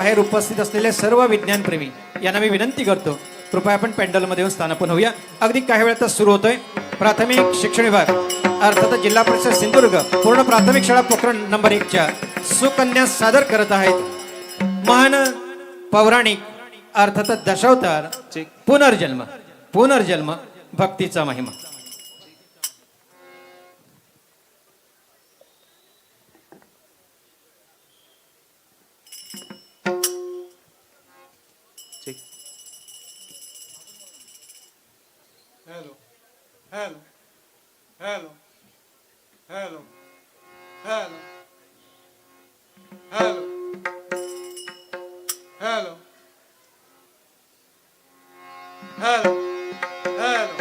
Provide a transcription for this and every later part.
बाहेर उपस्थित असलेले सर्व विज्ञानप्रेमी यांना मी विनंती करतो, कृपया आपण पॅन्डलमध्ये येऊन स्थानापन्न होऊया. अगदी काही वेळातच सुरू होतोय प्राथमिक शिक्षण विभाग अर्थात जिल्हा परिषद सिंधुदुर्ग पूर्ण प्राथमिक शाळा पोखरण नंबर 1च्या सुकन्या सादर करत आहेत महान पौराणिक अर्थात दशावतार पुनर्जन्म पुनर्जन्म भक्तीचा महिमा. Hello, hello, hello, hello, hello, hello, hello, hello, hello.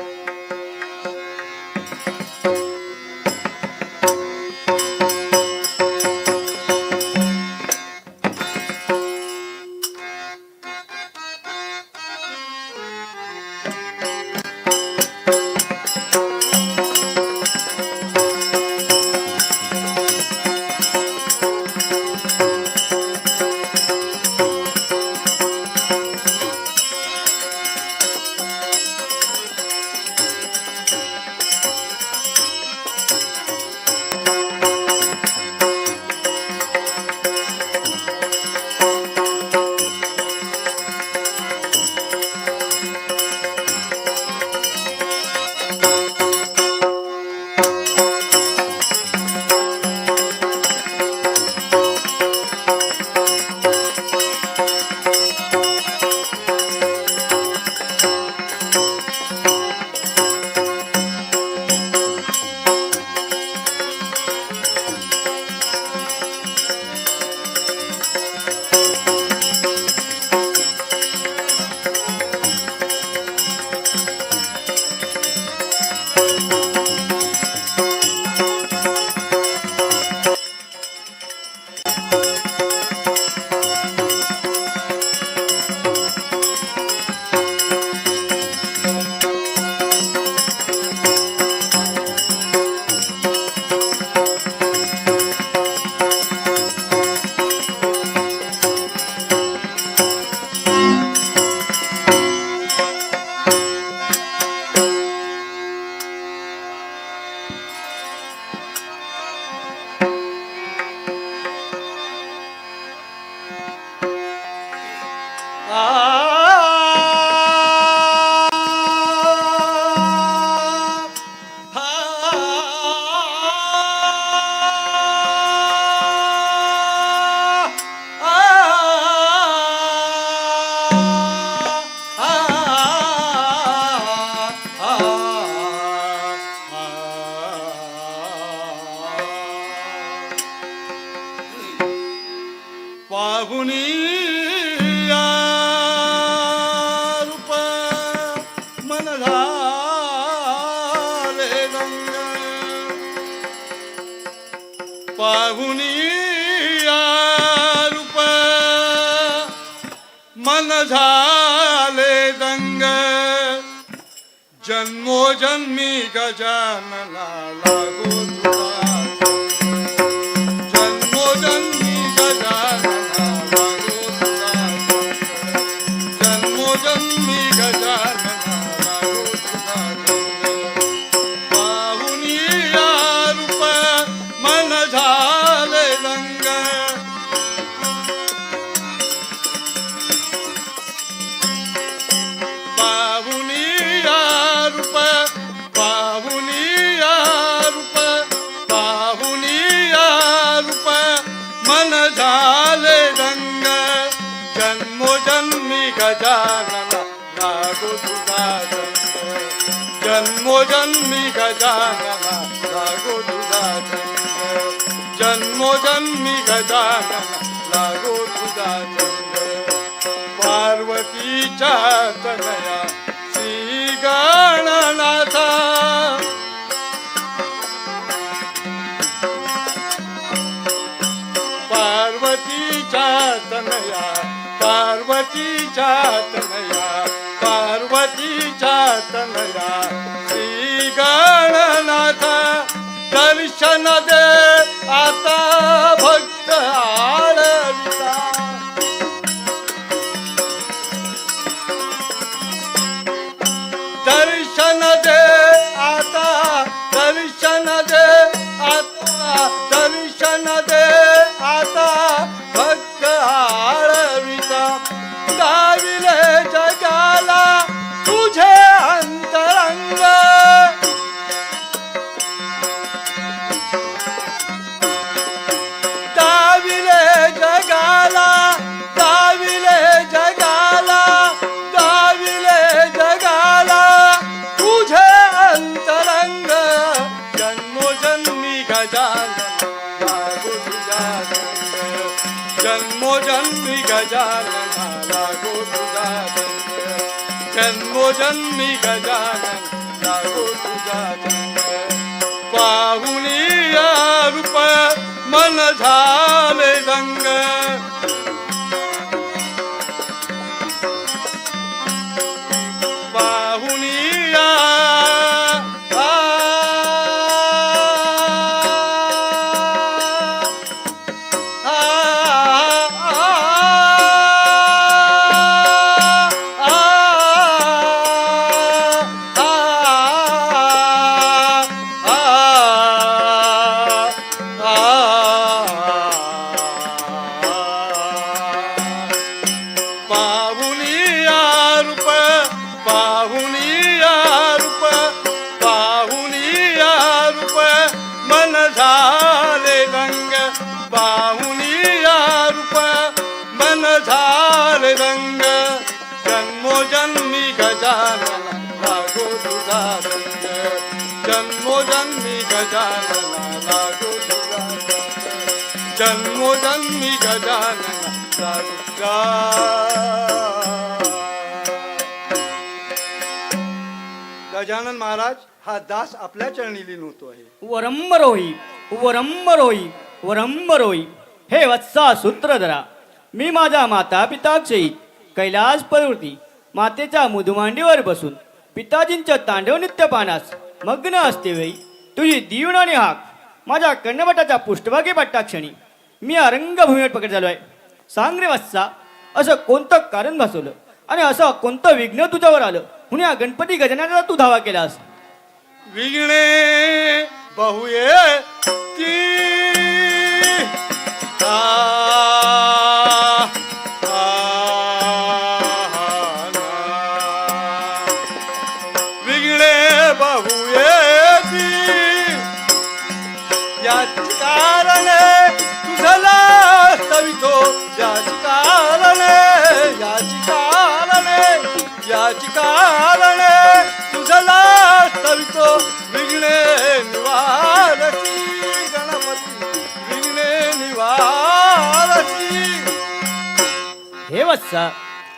झाले दंग जन्मोजन्मी गजानना लागो तुला जन्मोजन्मी गजानना लागो तुला जन्मोजन्मी गजानना लागो तुला पाहुनी रूप मन झाले दंग गजानना लागो तुझा जन्मोजन्मी गजानना लागो तुझा जन्मोजन्मी गजानना लागो तुझा पार्वतीच्या तनया श्री गणनाथा पार्वतीच्या तनया पार्वतीच्या तनया पार्वतीच्या तनया श्री गणनाथ दर्शन दे आता भक्त आळविता दर्शन दे आता भक्त आळविता गाविले जगाला तुझे अंतरंग गाविले जगाला गाविले जगाला गाविले जगाला तुझे अंतरंग जन्मोजन्मी गजानन लागो तुझा संग जन्मोजन्मी गजानन लागो तुझा संग जन्मोजन्मी गजानन लागो तुझा संग पाहुनी रूप मन झाले दंग पाहुनिया पाहुनिया रूप पाहुनिया रूप पाहुनिया रूप मन झाले रंग पाहुनिया रूप मन झाले रंग जन्मोजन्मी गजानन लागो तुझा संग जन्मोजन्मी गजानन लागो तुझा संग जन्मोजन्मी गजानन लागो गजानन महाराज हा दास आपल्या चरणी लीन होतो आहे. वरंबरोही वरंबरोही वरंबरोही हे वत्सा सूत्रधरा मी माझ्या माता पिताक्षयी कैलास पर्वती मातेच्या मुदमांडीवर बसून पिताजींच्या तांडव नृत्य पाहण्यास मग्न असते वेळी तुझी दीवन आणि हाक माझ्या कर्णवटाच्या पृष्ठभागी पट्टाक्षणी मी अरंगभूमीवर प्रकट झालो आहे. सांग रे वत्सा, असं कोणतं कारण भासवलं आणि असं कोणतं विघ्न तुझ्यावर आलं म्हणून या गणपती गजाननाचा तू धावा केलास. विघ्ने बहुये ती विघ्ने बहुये ती याची कारणे तुझला तवितो याची कारणे याची कारणे याची कारणे तुझला तवितो विघ्ने निवारती गणपती विघ्ने निवारती. हे वत्सा,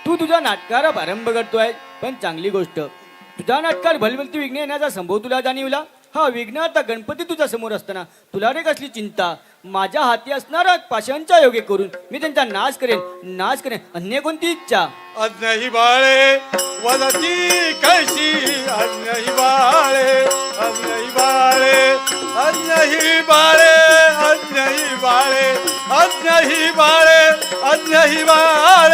तू तुझ्या नाटकाला प्रारंभ करतोय, पण चांगली गोष्ट. तुझ्या नाटकात भलभलती विघ्न येण्याचा संभव तुला जाणीवला. हा विघ्नार्थ गणपती तुझ्या समोर असताना तुला रे कसली चिंता. माझ्या हाती असणारा पाशांच्या योगे करून मी त्यांचा नाश करेन अन्य कोणती इच्छा. अज्ञही बाळे वदती कैशी अज्ञही बाळे अज्ञही बाळे अज्ञही बाळे अज्ञही बाळे अज्ञही बाळे अज्ञही बाळे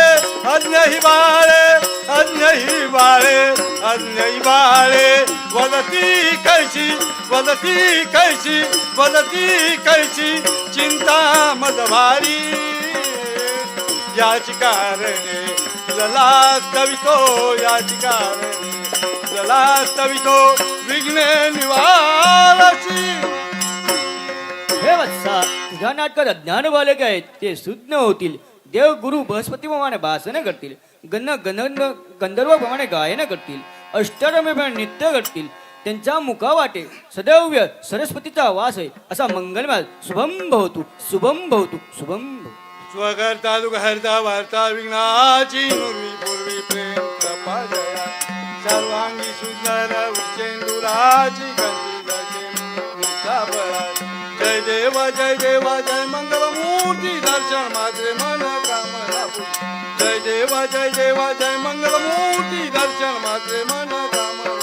अज्ञही बाळे अज्ञही बाळे अज्ञही बाळे वदती कैशी वदती कैशी वदती कैशी चिंता मदभारी याची कारणे तुला तवितो याची कारणे तुला तवितो विघ्ने निवारसी. हे वत्सा, तुझ्या नाटकात अज्ञान बालक आहेत ते सुज्ञ होतील. देव गुरु बृहस्पतीप्रमाणे भाषण करतील. गंधर्व प्रमाणे गायन करतील. अष्टरम्यप्रमाणे नृत्य करतील. त्यांच्या मुखावाटे सदैव सरस्वतीचा वास आहे. असा मंगलमय शुभम भवतु शुभम भवतु शुभम भवतु. स्वकर्ता दुःखहर्ता वार्ता विघ्नाची नुर्वी पूर्वी प्रेम कृपा जया सर्वांगी सुंदर उच्चेंदुराची गंधी मुक्ता बळा. जय देव जय देव जय मंगल मूर्ती दर्शन मात्रे मन कामना पूर्ण. जय देव जय देव जय मंगल मूर्ती दर्शन मात्रे मन कामना.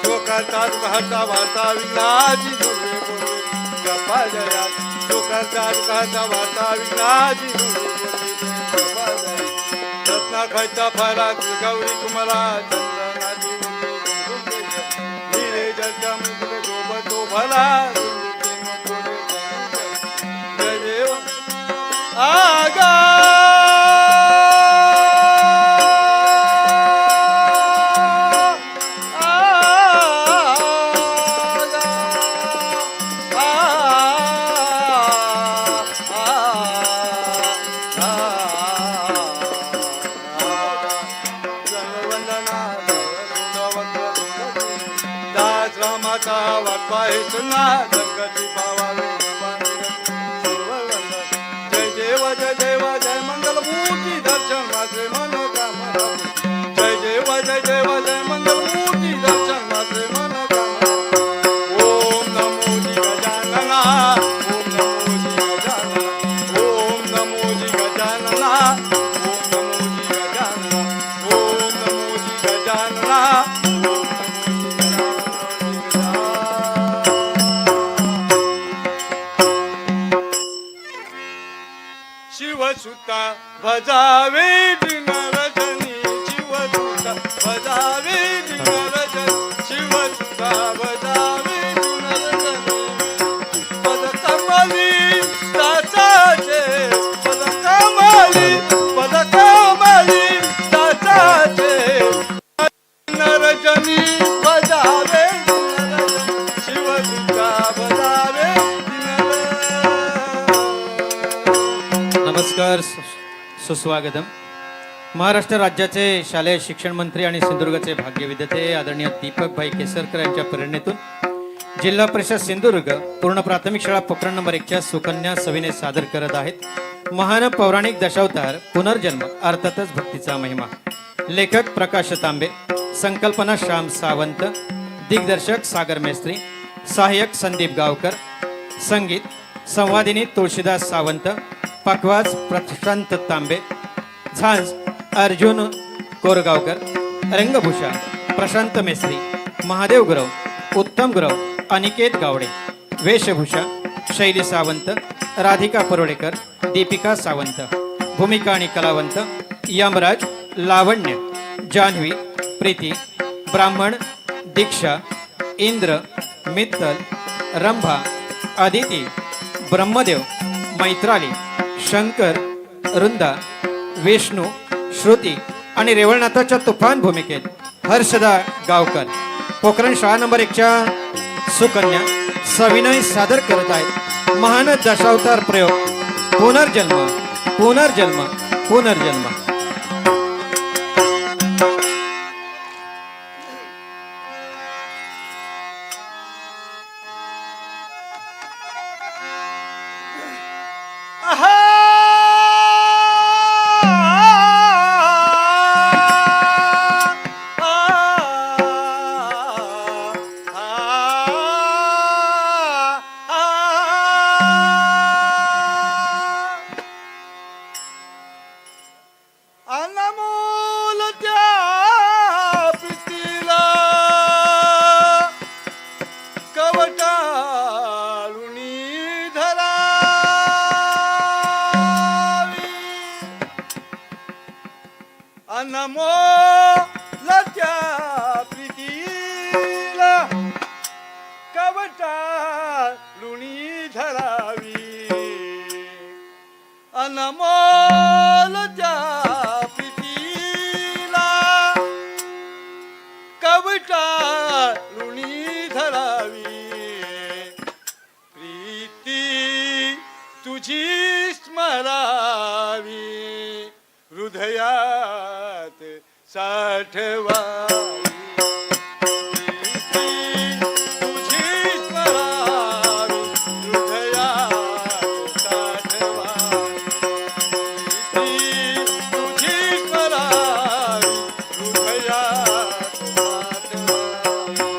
स्वकर्ता दुःखहर्ता वार्ता विघ्नाची नुर्वी पूर्वी कृपा जया करता वार्ता विघ्नाची रत्ना खैता फरा गौरी कुमरा चंद्रनाची हिरे जगदा मुकुट शोभतो भला आहेस ना संकटी पावावे सर्व वंदन. जय देव जय देव जय मंगल मूर्ती दर्शन माझे मनोकामना. जय देव जय देव जय मंगल मूर्ती दर्शन माझे मनोकामना. ओम नमो जी गजानना ओम नमो जी गजानना ओम नमो जी गजानना ओम नमो जी गजानना ओम नमो जी गजानना ओम नमो जी गजानना. शिवसुता भजावे दिनरजनी शिवसुता भजावे दिनरजनी शिवसुता भजावे दिनरजनी. पदकमली दासाचे पदकमली दासाचे दिनरजनी भजावे दिनरजनी शिवसुता भजावे दिनरजनी. नमस्कार, सुस्वागतम. महाराष्ट्र राज्याचे शालेय शिक्षण मंत्री आणि सिंधुदुर्गचे भाग्यविधाते आदरणीय दीपकभाई केसरकर यांच्या प्रेरणेतून जिल्हा परिषद सिंधुदुर्ग पूर्ण प्राथमिक शाळा पोखरण नंबर 1च्या सुकन्या सविने सादर करत आहेत महान पौराणिक दशावतार पुनर्जन्म अर्थातच भक्तीचा महिमा. लेखक प्रकाश तांबे, संकल्पना श्याम सावंत, दिग्दर्शक सागर मेस्त्री, सहाय्यक संदीप गावकर, संगीत संवादिनी तुळशीदास सावंत, पखवाज प्रशांत तांबे, झांज अर्जुन कोरगावकर, रंगभूषा प्रशांत मेस्त्री, महादेव गुरव, उत्तम गुरव, अनिकेत गावडे, वेशभूषा शैली सावंत, राधिका परोळेकर, दीपिका सावंत. भूमिका आणि कलावंत यमराज, लावण्य, जान्हवी, प्रीती, ब्राह्मण, दीक्षा, इंद्र, मित्तल, रंभा, अदिती, ब्रह्मदेव, मैत्राली, शंकर, वृंदा, विष्णू, श्रुती आणि रेवळनाथाच्या तुफान भूमिकेत हर्षदा गावकर पोखरण शाळा नंबर 1च्या सुकन्या सविनय सादर करत आहेत महान दशावतार प्रयोग पुनर्जन्म पुनर्जन्म पुनर्जन्म. अनमोल त्या प्रीतीला कवटाळुनी धरावी. अनमोल त्या प्रीतीला कवटाळुनी धरावी. अनमोल त्या प्रीतीला कवटाळुनी धरावी. प्रीती तुझी स्मरावी हृदयात साठवावी. प्रीती तुझी स्मरावी हृदयात साठवावी. तुझी स्मरावी हृदयात साठवावी.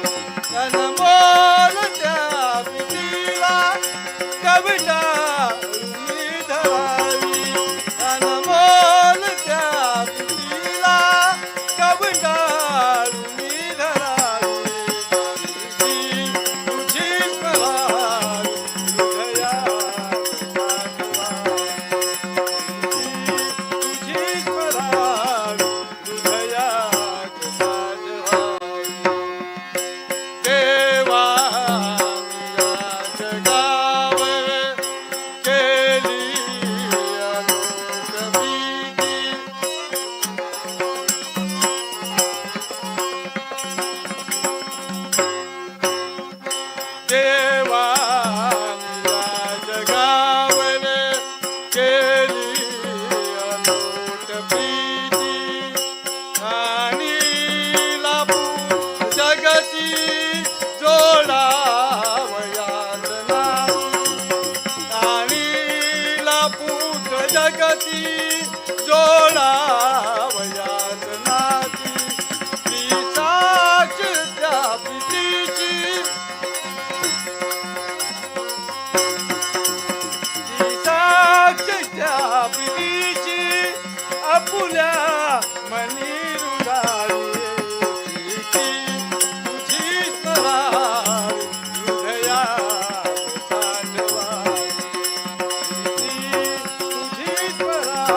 अनमोल त्या प्रीतीला कवटाळुनी धरावी. अनमोल त्या प्रीतीला कवटाळुनी पूत जगती जोडावयाच नाती ती साक्ष त्या प्रीतीची ती साक्ष त्या प्रीतीची आपुल्या मनी रुदारी तुझी स्मरावी हृदयात साठवावी तुझी स्मरावी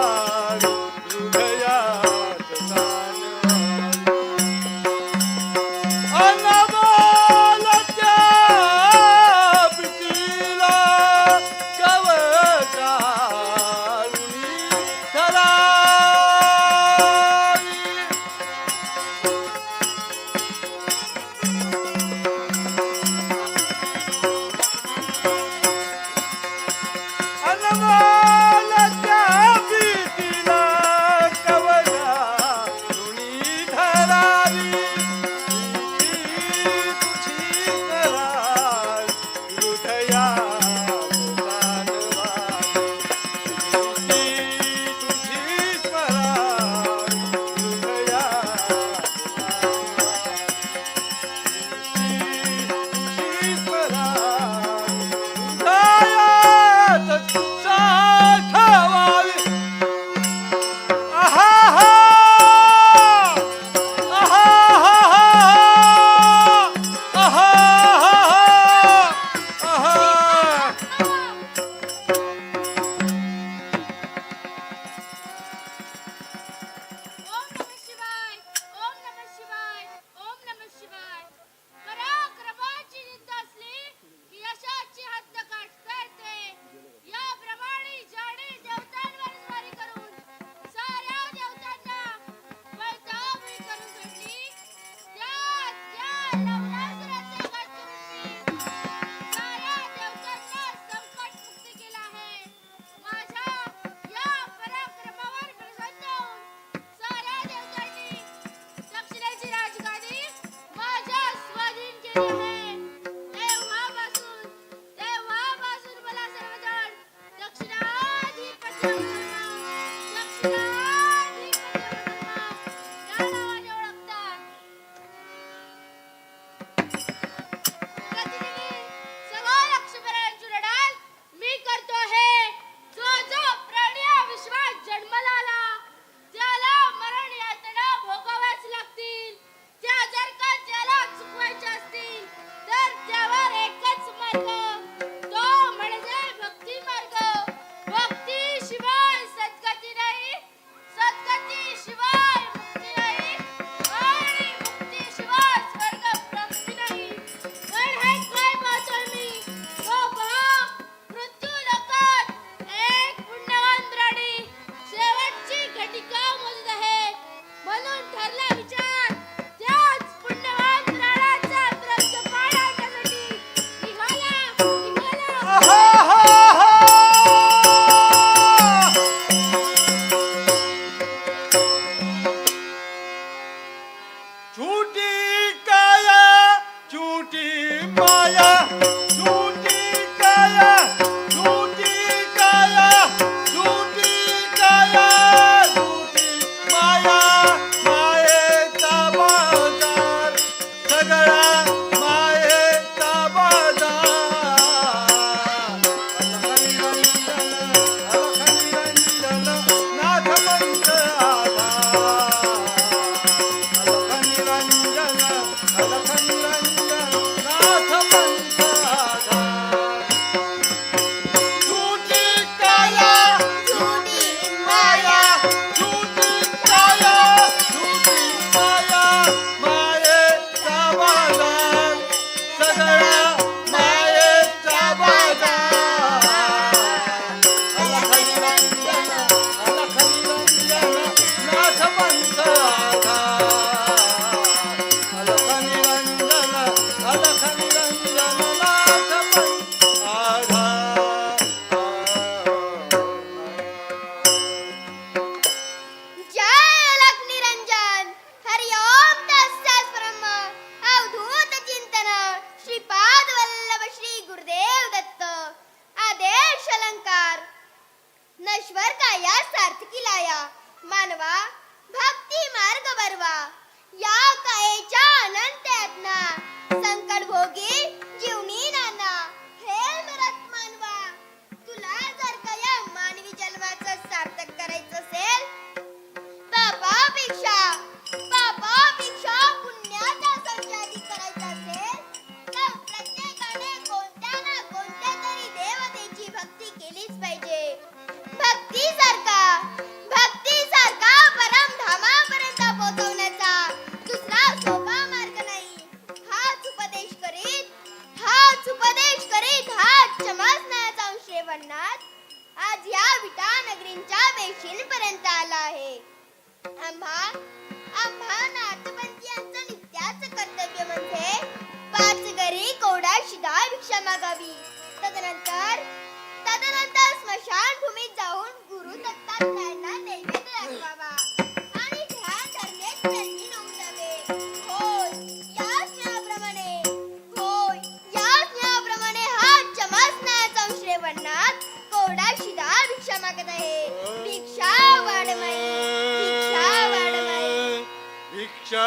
ईश्वर काया सार्थकी लाया मानवा भक्ती मार्ग बरवा या कायेच्या अनंत यातना संकट भोगी जीवनी नाना हे मरत मानवा तुला जर का या मानवी जन्माचं सार्थक करायचं असेल पापापेक्षा पुण्याचा संचय अधिक करायचा असेल तर प्रत्येकाने कोणत्या ना कोणत्या तरी देवतेची भक्ती केलीच पाहिजे भक्तीसारखा परमधामापर्यंत पोहोचवण्याचा दुसरा सोपा मार्ग नाही हाच उपदेश करीत हाच चमत्काराचा अंश वर्णात आज या विटा नगरींच्या वेशींपर्यंत आला आहे आम्हा नाथपंथीयांचं नित्याचं कर्तव्य म्हणजे 5 घरी कोरडा शिधा भिक्षा मागावी तदनंतर स्मशानभूमीत जाऊन गुरु दत्तात्रयांना नैवेद्य दाखवावा आणि ध्यान धरण्यात त्यांनी नोंदावे याच नियमाप्रमाणे हा चमत्काराचा अंश वर्णात कोरडा शिधा भिक्षा मागत आहे भिक्षा वाढमाई भिक्षा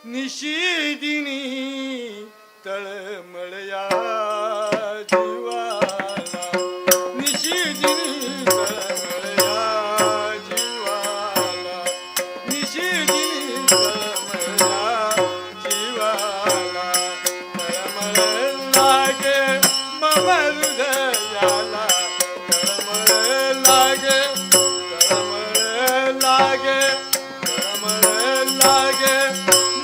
निशिदिनी तळमळया जीवाला निशिदिनी तळमळया जीवाला निशिदिनी तळमळया जीवाला तळमळ लागे मम हृदयाला तळमळ लागे तळमळ लागे तळमळ लागे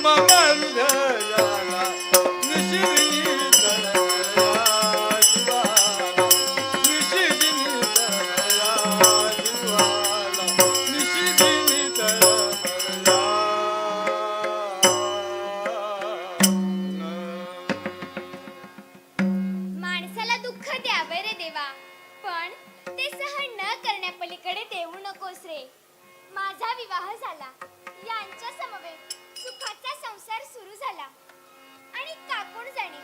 मम हृदयाला निशिदिनी तळमळया जीवाला निशिदिनी तळमळया जीवाला निशिदिनी तळमळया माणसाला दुःख द्यावे रे देवा, पण ते सहन न करण्यापलीकडे देऊ नकोस रे. माझा विवाह झाला, यांच्या समवेत सुखाचा संसार सुरू झाला, आणि का कोण जाणे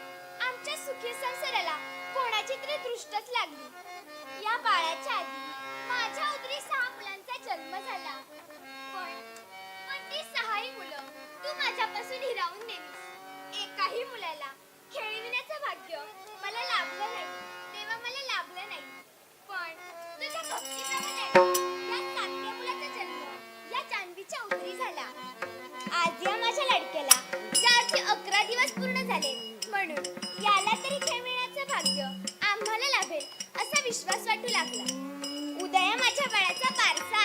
आमच्या सुखी संसाराला कोणाची तरी दृष्टच लागली. या बाळाच्या आधी माझ्या उदरी 6 मुलांचा जन्म झाला, पण ती 6ही मुलं तू माझ्यापासून हिरावून नेलीस. एकाही मुलाला खेळविण्याचं भाग्य मला लाभलं नाही तेव्हा मला लाभलं नाही. पण तुझ्या भक्तीप्रमाणे या 7व्या मुलाचा जन्म या चांदीच्या उदरी झाला. आज या माझ्या लडक्याला ज्याचे 11 दिवस पूर्ण झाले, म्हणून याला तरी खेळविण्याचं भाग्य आम्हाला लाभेल असा विश्वास वाटू लागला. उदया माझ्या बाळाचा बारसा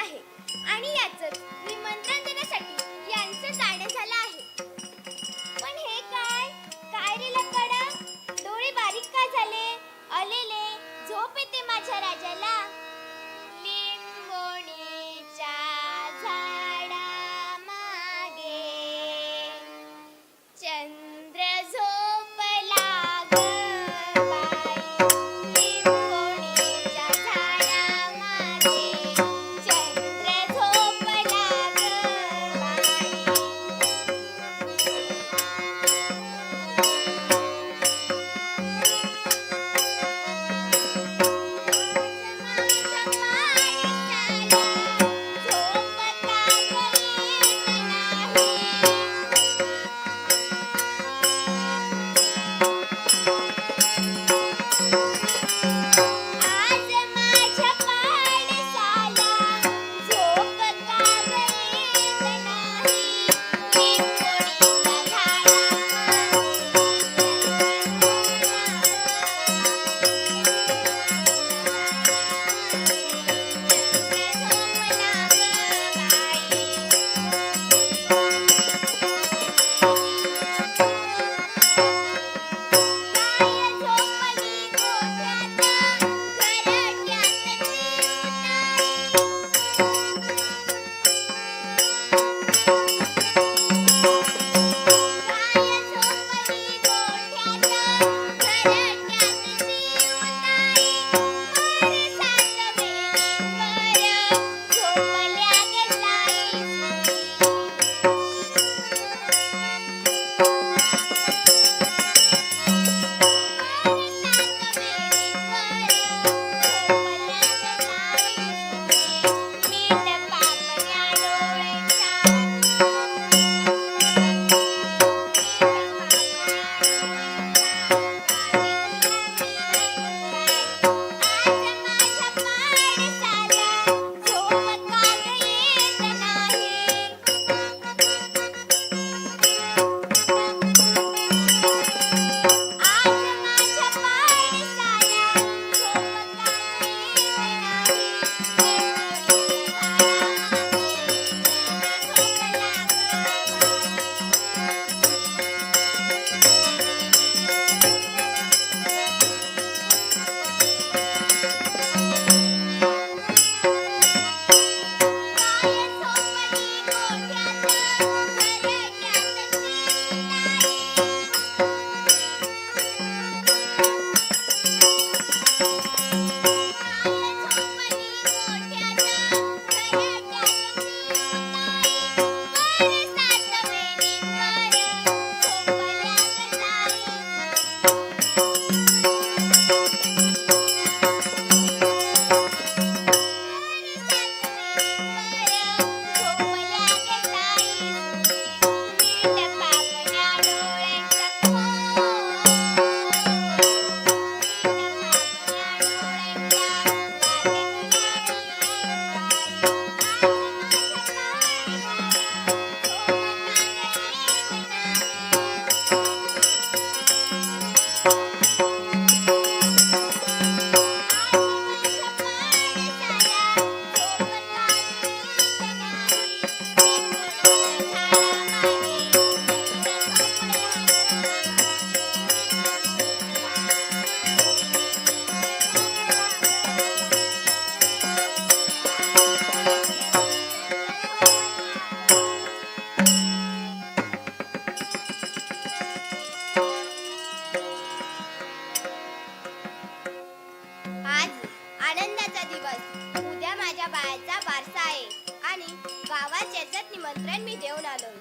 बारसा आहे आणि गावात याचं निमंत्रण मी देऊन आलोय.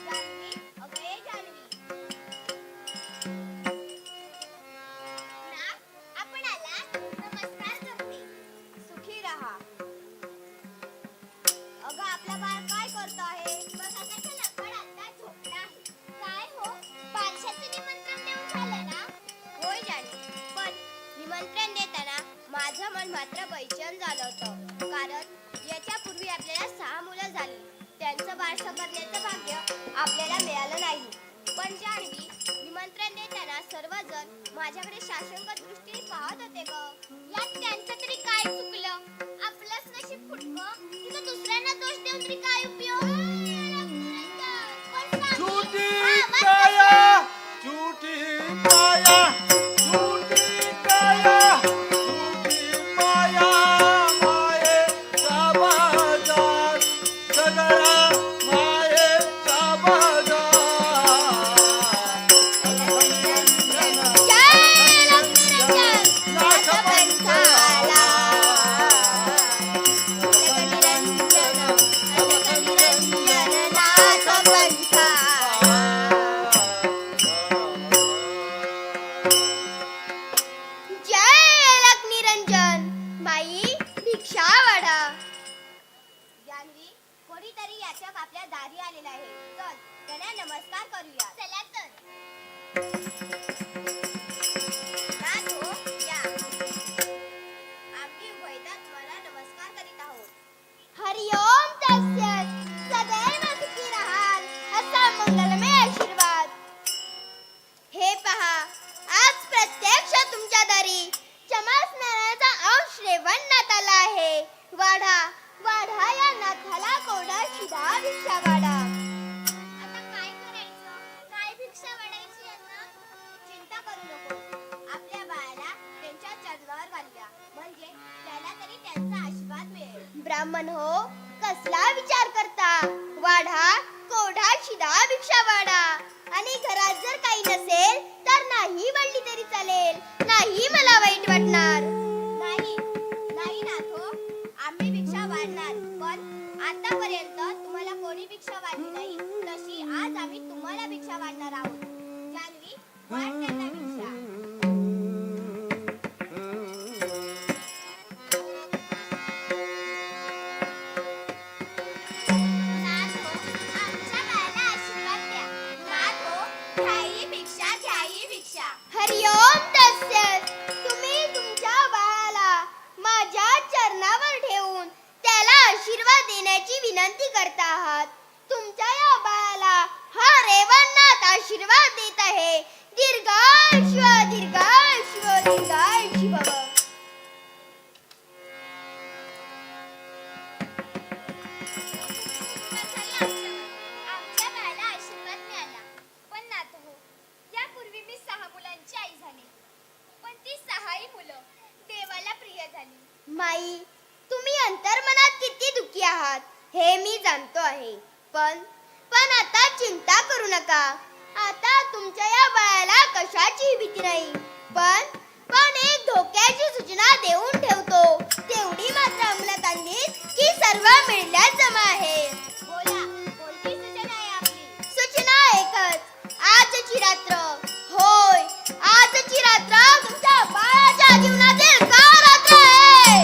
जानवी, अगं ये जानवी. ना, आपण आलात? नमस्कार करते. सुखी राहा. अगं आपला बाळ काय करतो आहे? बघा त्याचं लक्कड आता झोपलं आहे. काय हो, बारशाचं निमंत्रण देऊन झालं ना? होय जानवी, पण निमंत्रण देताना माझं मन मात्र बेचैन झालं होतं. कारण याच्यापूर्वी आपल्याला 6 मुलं झाली. त्यांचं बारसं करण्याचं भाग्य आपल्याला मिळालं नाही. पण जानवी, निमंत्रण देताना सर्वजण माझ्याकडे शासनगत दृष्टीने पाहत होते ग. यात त्यांचं तरी काय चुकलं? आपलंच नशीब फुटकं, तिथं दुसऱ्यांना दोष देऊन तरी काय उपयोग? पण सांग. झूठी हा, मग काया, झूठी काया, झूठी काया, झूठी माया, मायेचा बाजार, सगळा मायेचा बाजार. जय लक्ष्मीरंजन, नाथ पंथाला. लक्ष्मीरंजन, लक्ष्मीरंजन, नाथ पंथाला. जय लक्ष्मीरंजन. बाई, भिक्षा वाढा. जानवी, कोणीतरी याचक आपल्या दारी आलेला आहे. चल, त्यांना नमस्कार करूया. चला तर. नाथ हो, या. आम्ही उभयता तुम्हाला नमस्कार करीत आहोत. हरिओम तस्सत्. सदैव सुखी राहाल असा मंगलमय आशीर्वाद. हे पहा, आज प्रत्यक्ष तुमच्या दारी चमत्काराचा अंश रेवणनाथ आला आहे. वाढा, वाढा या नाथाला कोरडा शिधा भिक्षा वाढा. आता काय करायचं? काय भिक्षा वाढायची यांना? चिंता करू नको. आपल्या बाळाला त्यांच्या चरणावर घालूया, म्हणजे त्याला तरी त्यांचा आशीर्वाद मिळेल. ब्राह्मण हो, कसला विचार करता? वाढा, कोरडा शिधा भिक्षा वाढा. आणि घरात जर काही नसेल तर नाही वाढली तरी चालेल. नाही मला वाईट वाटणार. नाही, नाही नाथो, आम्ही भिक्षा वाढणार. पण आतापर्यंत तुम्हाला कोणी भिक्षा वाढली नाही, तशी आज आम्ही तुम्हाला भिक्षा वाढणार आहोत. जानवी, वाढ त्यांना भिक्षा. नाथ हो, आमच्या बाळाला आशीर्वाद द्या. नाथ हो, घ्याई भिक्षा, घ्याई भिक्षा. हरिओम तस्सत्. तुम्ही तुमच्या बाळाला माझ्या चरणावर ठेवून त्याला आशीर्वाद देण्याची विनंती करता आहात. तुमच्या या बाळाला हा रेवणनाथ आशीर्वाद देत आहे. दीर्घायुष्य, दीर्घायुष्य, दीर्घायुष्य भव. आमच्या बाळाला आशीर्वाद मिळाला. पण नाथ हो, यापूर्वी मी 6 मुलांची आई झाली. पण ती 6ही मुलं देवाला प्रिय झाली. माई, तुम्ही अंतर्मनात किती दुःखी आहात हे मी जाणतो आहे. पण आता चिंता करू नका. आता तुमच्या या बाळाला कशाची भीती नाही. पण एक धोक्याची सूचना देऊन ठेवतो. तेवढी मात्र अंमलात आणली की सर्व मिळण्यात जमा आहे. बोला, कोणती सूचना आहे आपली? सूचना एकच. आजची रात्र, होय, आजची रात्र तुमच्या बाळाच्या जीवनातील काळ रात्र आहे.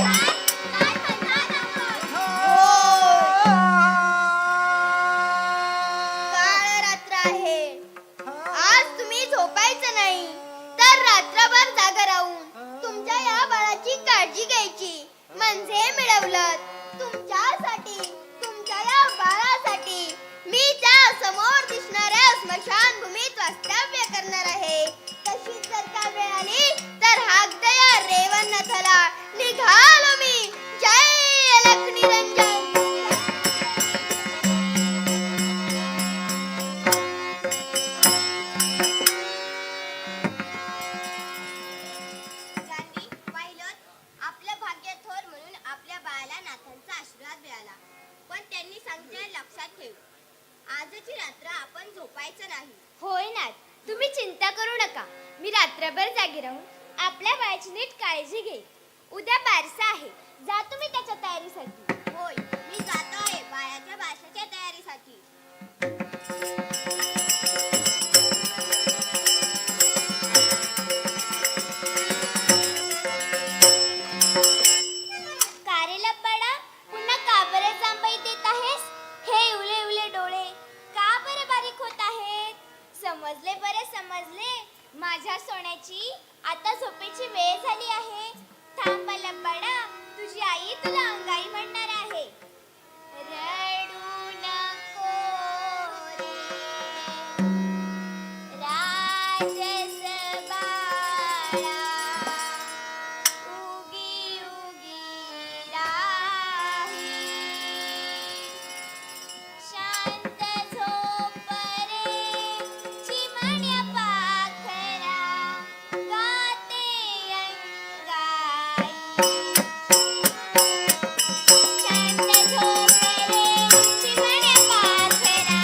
काय म्हणतात आपण? होय, काळ रात्र आहे. आज तुम्ही झोपायचं नाही, तर रात्रभर जागा राहून तुमच्या या बाळाची काळजी घ्यायची. म्हणजे मिळवलं. तुमच्यासाठी, तुमच्या या बाळासाठी मी त्या समोर दिसणाऱ्या स्मशानभूमीत वास्तव्य करणार आहे. तशीच जर का वेळ आली तर हाक द्या रेवणनाथाला. निघालो मी. जय लक्ष्मीरंजन. जानवी, पाहिलं, आपलं भाग्य थोर म्हणून आपल्या बाळाला नाथांचा आशीर्वाद मिळाला. पण त्यांनी सांगितलेलं लक्षात ठेव. आजची रात्र आपण झोपायचं नाही. होय नाथ, तुम्ही चिंता करू नका. मी रात्रभर जागी राहून आपल्या बाळाची नीट काळजी घेईन. उद्या बारसा आहे. जा तुम्ही त्याच्या तयारीसाठी. होय, मी जातोय बाळाच्या भाषेच्या तयारीसाठी. कारे लबाडा, पुन्हा का बरं जांभई देत आहेस? हे इवले इवले डोळे का बरं बारीक होत आहेत? समजले बरं समजले, माझ्या सोन्याची आता झोपेची वेळ झाली आहे. थांब लबाडा, तुझी आई तुला अंगाई म्हणणार आहे. रडू नको रे, राजस बाळा, उगी उगी राही, शांत झोप रे चिमण्या पाखरा, गाते अंगाई. शांत झोप रे चिमण्या पाखरा,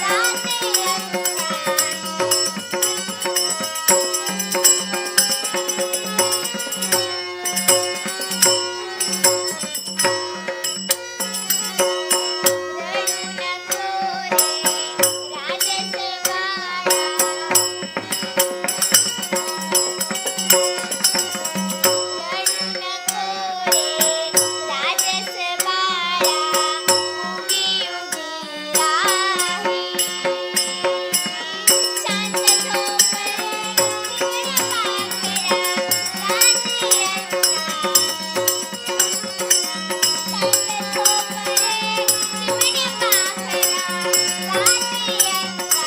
गाते अंगाई. रडू नको रे, राजस बाळा, रडू नको रे, राजस बाळा, उगी उगी राही, शांत झोप रे चिमण्या पाखरा, गाते अंगाई. शांत झोप रे चिमण्या पाखरा, गाते अंगाई.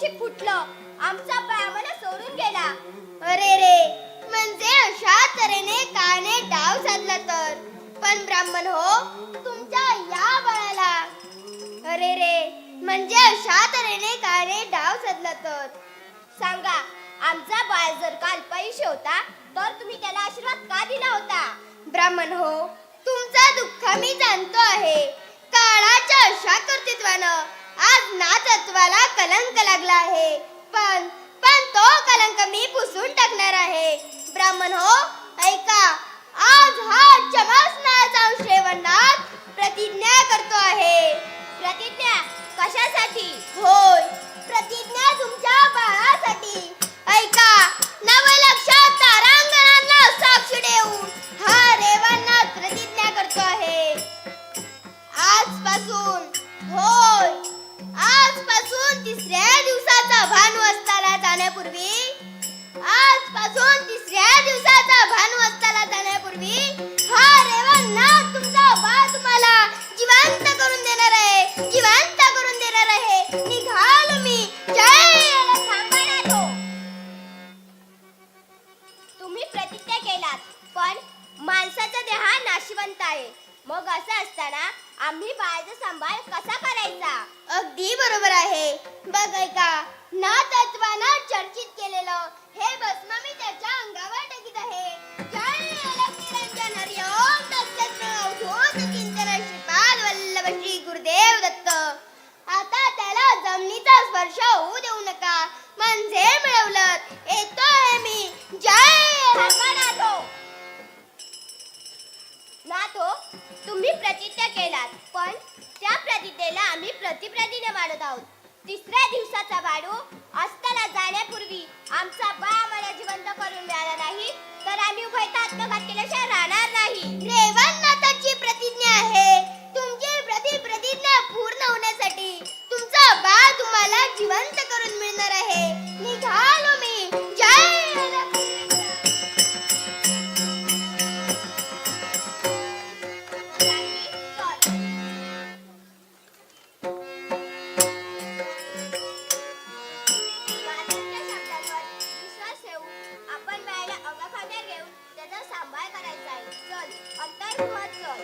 नशीब फुटलं. आमचा ब्राह्मण सोडून गेला. अरे रे, म्हणजे अशा तऱ्हेने काने डाव साधला तर. पण ब्राह्मण हो, तुमच्या या बाळाला. अरे रे, म्हणजे अशा तऱ्हेने काने डाव साधला तर. सांगा, आमचा बाळ जर काल पैसे होता तर तुम्ही त्याला आशीर्वाद का दिला होता? ब्राह्मण हो, तुमचा दुःख मी जाणतो आहे. काळाच्या अशा कर्तृत्वानं आज नातत्वाला कलंक लागला आहे. पण पण तो कलंक मी पुसून टाकणार आहे. ब्राह्मण हो, ऐका, आज हा चमसणाचा श्रेवणात प्रतिज्ञा करतो आहे. प्रतिज्ञा कशासाठी? होय, प्रतिज्ञा तुमच्या बाळासाठी. ऐका, नवलक्षात तारांगणांना साक्ष देऊन हा रेवणनाथ प्रतिज्ञा करतो आहे. आजपासून, होय, आजपासून तिसऱ्या दिवसाचा भानुअस्ताला जाण्यापूर्वी, आजपासून तिसऱ्या दिवसाचा भानुअस्ताला जाण्यापूर्वी हा रेवणनाथ तुमचा बाळ तुम्हाला जिवंत करून देणार आहे. जिवंत करून देणार आहे. निघालो मी. जय थांबा ना तो. तुम्ही प्रतिज्ञा केलात, पण माणसाचा देह हा नाशिवंत आहे. मग असं असताना आम्ही बाळाचा सांभाळ कसा करायचा? अगदी बरोबर आहे. बघ ऐका, ना तत्वानं चर्चित केलेलं हे भस्म मी त्याच्या अंगावर टाकीत आहे. जय लक्ष्मीरंजन हरी ओम तत्सत् अवधूत चिंतन श्रीपाद वल्लभ श्री गुरुदेव दत्त. आता त्याला जमिनीचा स्पर्श होऊ देऊ नका, म्हणजे मिळवलं. येतोय मी. जय नाथो. नाथो, तुम्ही प्रतिज्ञा केलात, पण त्या प्रतिज्ञेला आम्ही प्रतिप्रतिज्ञा मानत आहोत. तिसऱ्या दिवसाचा वाढू अस्ताला जाण्यापूर्वी आमचा बाळ आम्हाला जिवंत करून मिळाला नाही तर आम्ही उभयता आत्मघात केल्याशिवाय राहणार नाही. रेवणनाथाची प्रतिज्ञा आहे. तुमची प्रतिज्ञा पूर्ण होण्यासाठी तुमचा बाळ तुम्हाला जिवंत करून मिळणार आहे. निघालो मी. जय सांभाळ करायचा आहे. चल, अंतर्गत चल.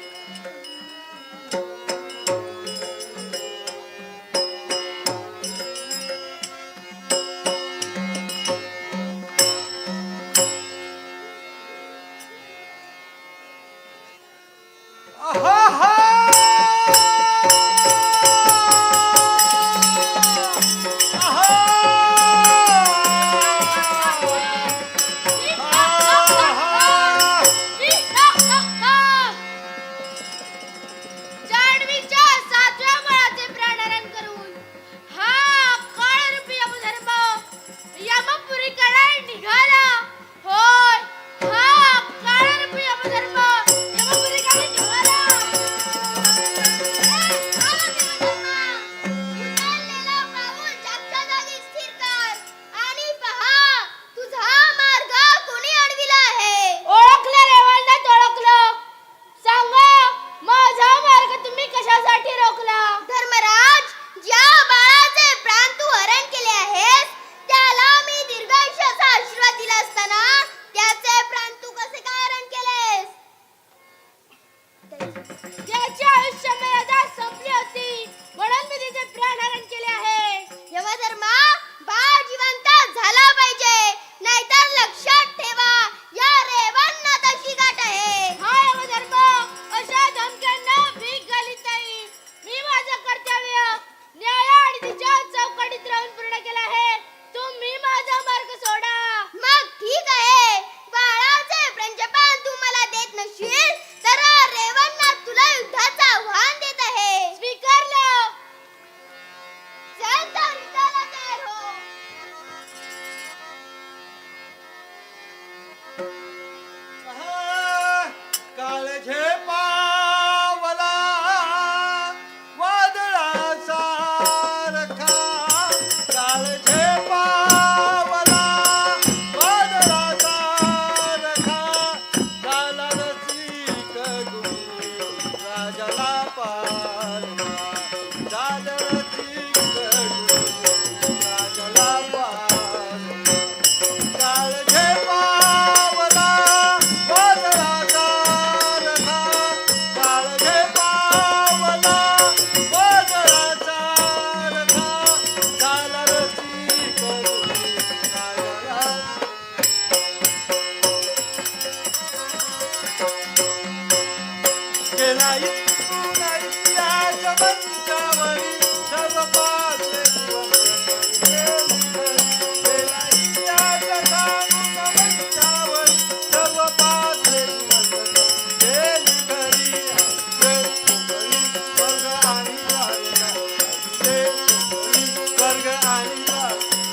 आणला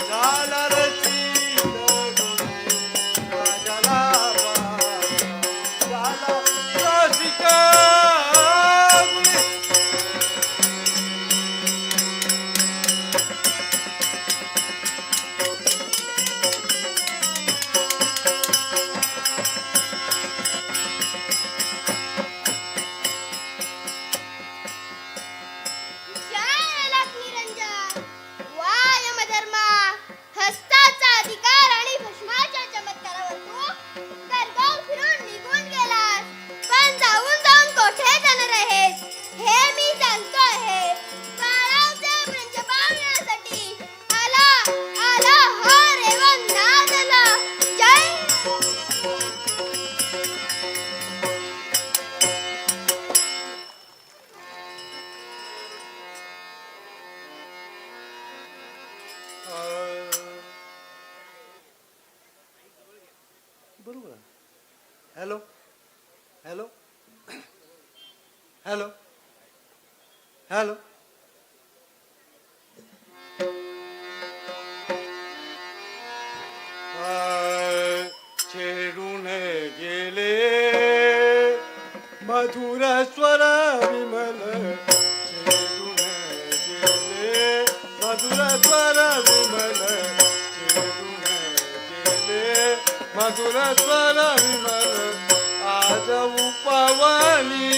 झाला रचित गुणी राजाला झाला रसिक गुणी. जय लक्ष्मीरंजन. वा यमधर्मा, हस्ताचा अधिकार आणि भस्माच्या चमत्कारावर तू दरगाव फिरून निघून गेलास. पण जाऊन जाऊन कोठे जाणार आहेस हे मी जाणतो आहे. बाळाचे प्रिंसिपाल मिळण्यासाठी आला आला हा रेवण नाद आला. जय बरोबर आहे. हॅलो हॅलो हॅलो हॅलो छेडून गेले मधुर स्वर विमल छेडून गेले मधुर स्वर विमल छेडून गेले मधुर स्वर विमल आज उपवनी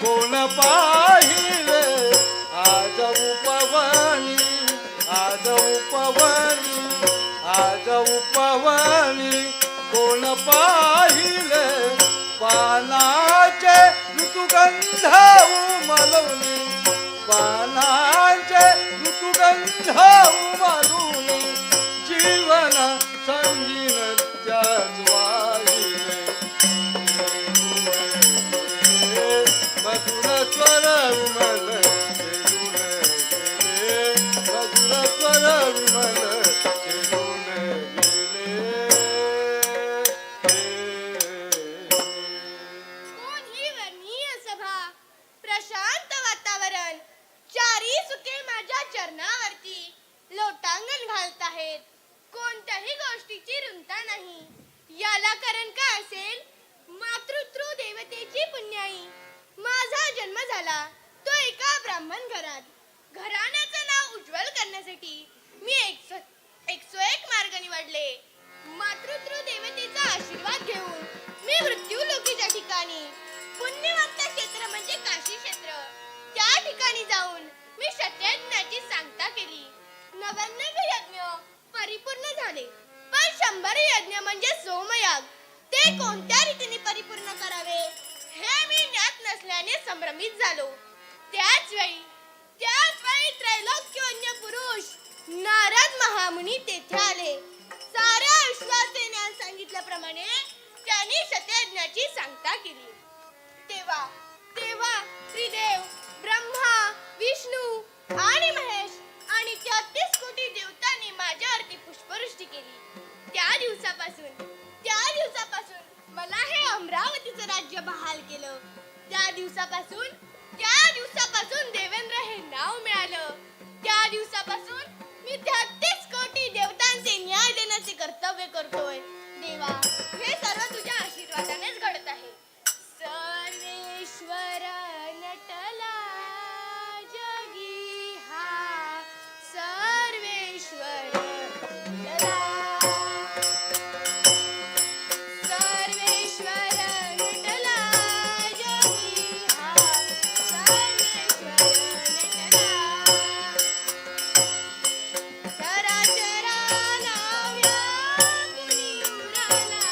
कोण पाहिले आज उपवनी आज उपवनी आज उपवनी कोण पाहिले पानाचे ऋतुगंध उमलवली पानाचे ऋतुगंध उमलवली जीवन संगीन त्याच वाहिले मधुर स्वर विमल छेडून गेले मधुर स्वर विमल छेडून कोण ही वर्णीय सभा, प्रशांत वातावरण, चारी सुखे माझ्या चरणावरती लोटांगण घालत आहेत. कोणत्याही गोष्टीची रुंता नाही. याला कारण काय असेल? मातृत्व देवतेची पुण्याई. माझा जन्म झाला तो एका ब्राह्मण घरात. घराण्याचं नाव उज्ज्वल करण्यासाठी मी 101 मार्ग निवडले. मातृत्व देवतेचा आशीर्वाद घेऊन मी मृत्यूलोकीच्या ठिकाणी पुण्यवंत क्षेत्र म्हणजे काशी क्षेत्र त्या ठिकाणी जाऊन मी सत्यज्ञाची सांगता केली. 99 यज्ञ परिपूर्ण झाले, पण 100 यज्ञ म्हणजे सोमयाग ते कोणत्या रीतीने परिपूर्ण करावे हे मी ज्ञात नसल्याने संभ्रमित झालो. त्याच वेळी त्रैलोक्योन्य पुरुष नारद महामुनी तेथे आले. साऱ्या विश्वासेने सांगितल्याप्रमाणे त्यांनी सत्यज्ञाची सांगता केली. तेव्हा तेव्हा त्रिदेव ब्रह्मा विष्णू आणि महेश आणि 33 कोटी देवतांनी माझ्यावरती पुष्पवृष्टी केली. त्या दिवसापासून मला हे अमरावतीचं राज्य बहाल केलं. त्या दिवसापासून देवेंद्र हे नाव मिळालं. त्या दिवसापासून मी 33 कोटी देवतांचे न्याय देण्याचे कर्तव्य करतोय. देवा, हे सर्व तुझ्या आशीर्वादानेच घडत आहे. सर्वेश्वर नटला जगी हा सर्वेश्वर नटला. सर्वेश्वर नटला जगी हा सर्वेश्वर नटला. चराचराला व्यापुनी उराला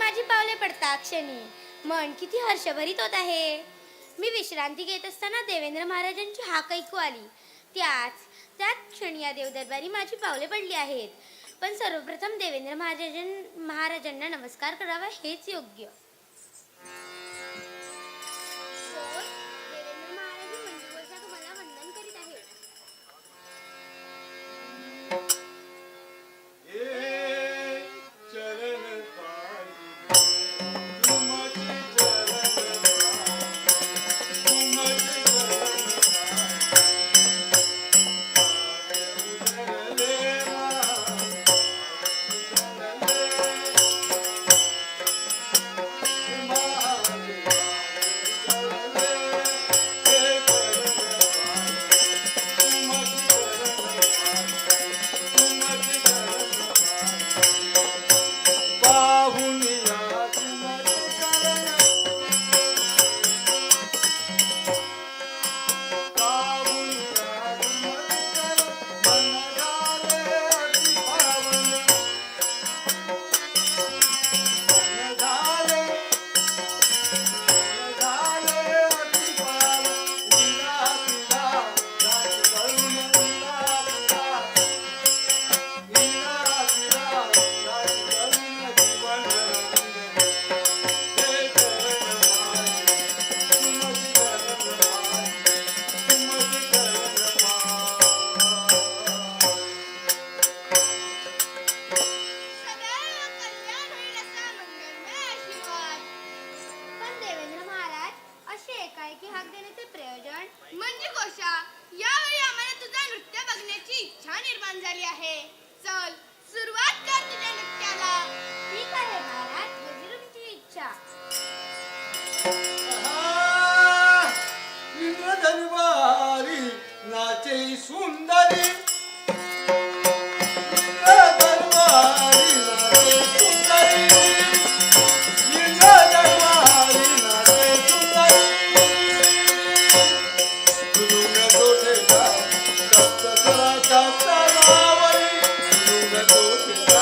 माझी पावले पडता क्षणी मन किती हर्षभरीत होत आहे. मी विश्रांती घेत असताना देवेंद्र महाराजांची हाक ऐकू आली. त्याच क्षणी या देवदरबारी माझी पावले पडली आहेत. पण सर्वप्रथम देवेंद्र महाराजांना नमस्कार करावा हेच योग्य. देवेंद्र महाराज मंदिराच्या तुम्हाला वंदन करीत आहेत. हे चरण पायी तुमचे चरण पायी तुमचे चरण पायी सगळ्यांना कल्याण होईल असा मंगलमय आशीर्वाद. पण देवेंद्र महाराज असे एकाएकी हाक देण्याचे प्रयोजन म्हणजे कोशा यावेळी आम्हाला तुझा नृत्य बघण्याची इच्छा निर्माण झाली आहे. चल सुरुवात कर तुझ्या नृत्याला. ठीक आहे महाराज, जशी तुमची इच्छा. इंद्र दरबारी नाचे सुंदरी इंद्र दरबारी नाचे सुंदरी इंद्र दरबारी नाचे सुंदरी तुरुंग तोठेचा सप्त स्वराचा तालावरी तुरुंग तोठेचा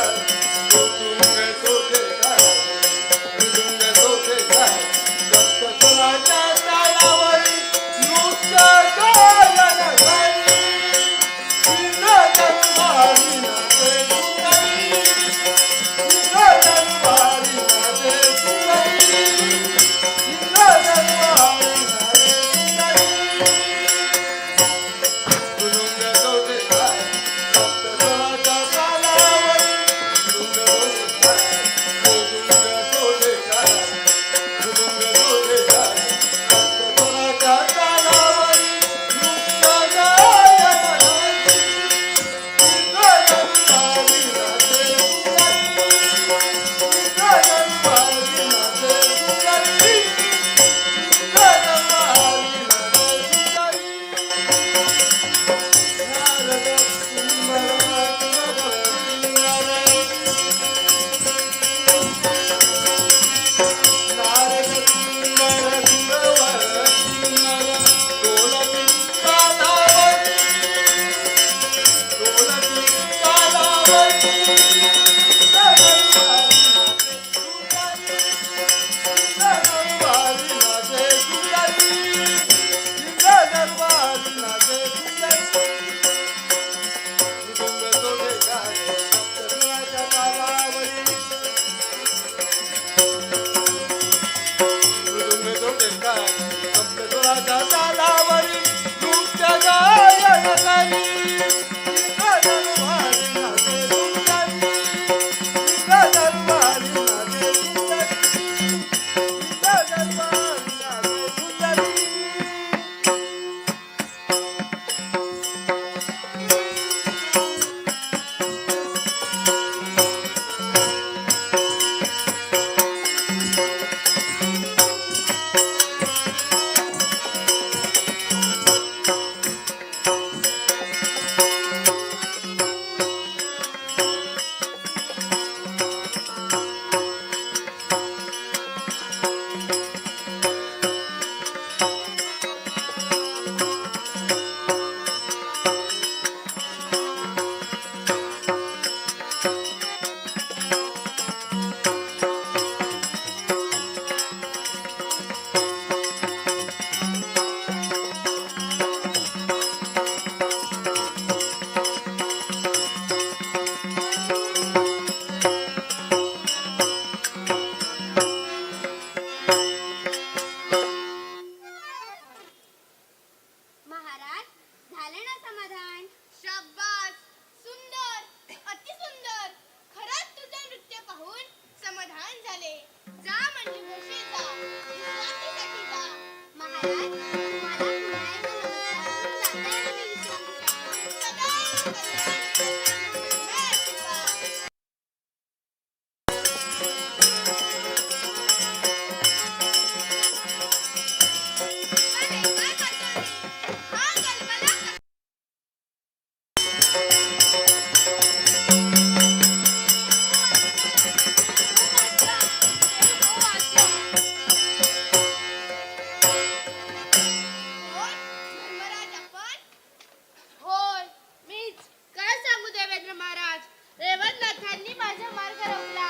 होय मीच. काय सांगू देवेंद्र महाराज, रेवणनाथांनी माझा मार्ग रोखला.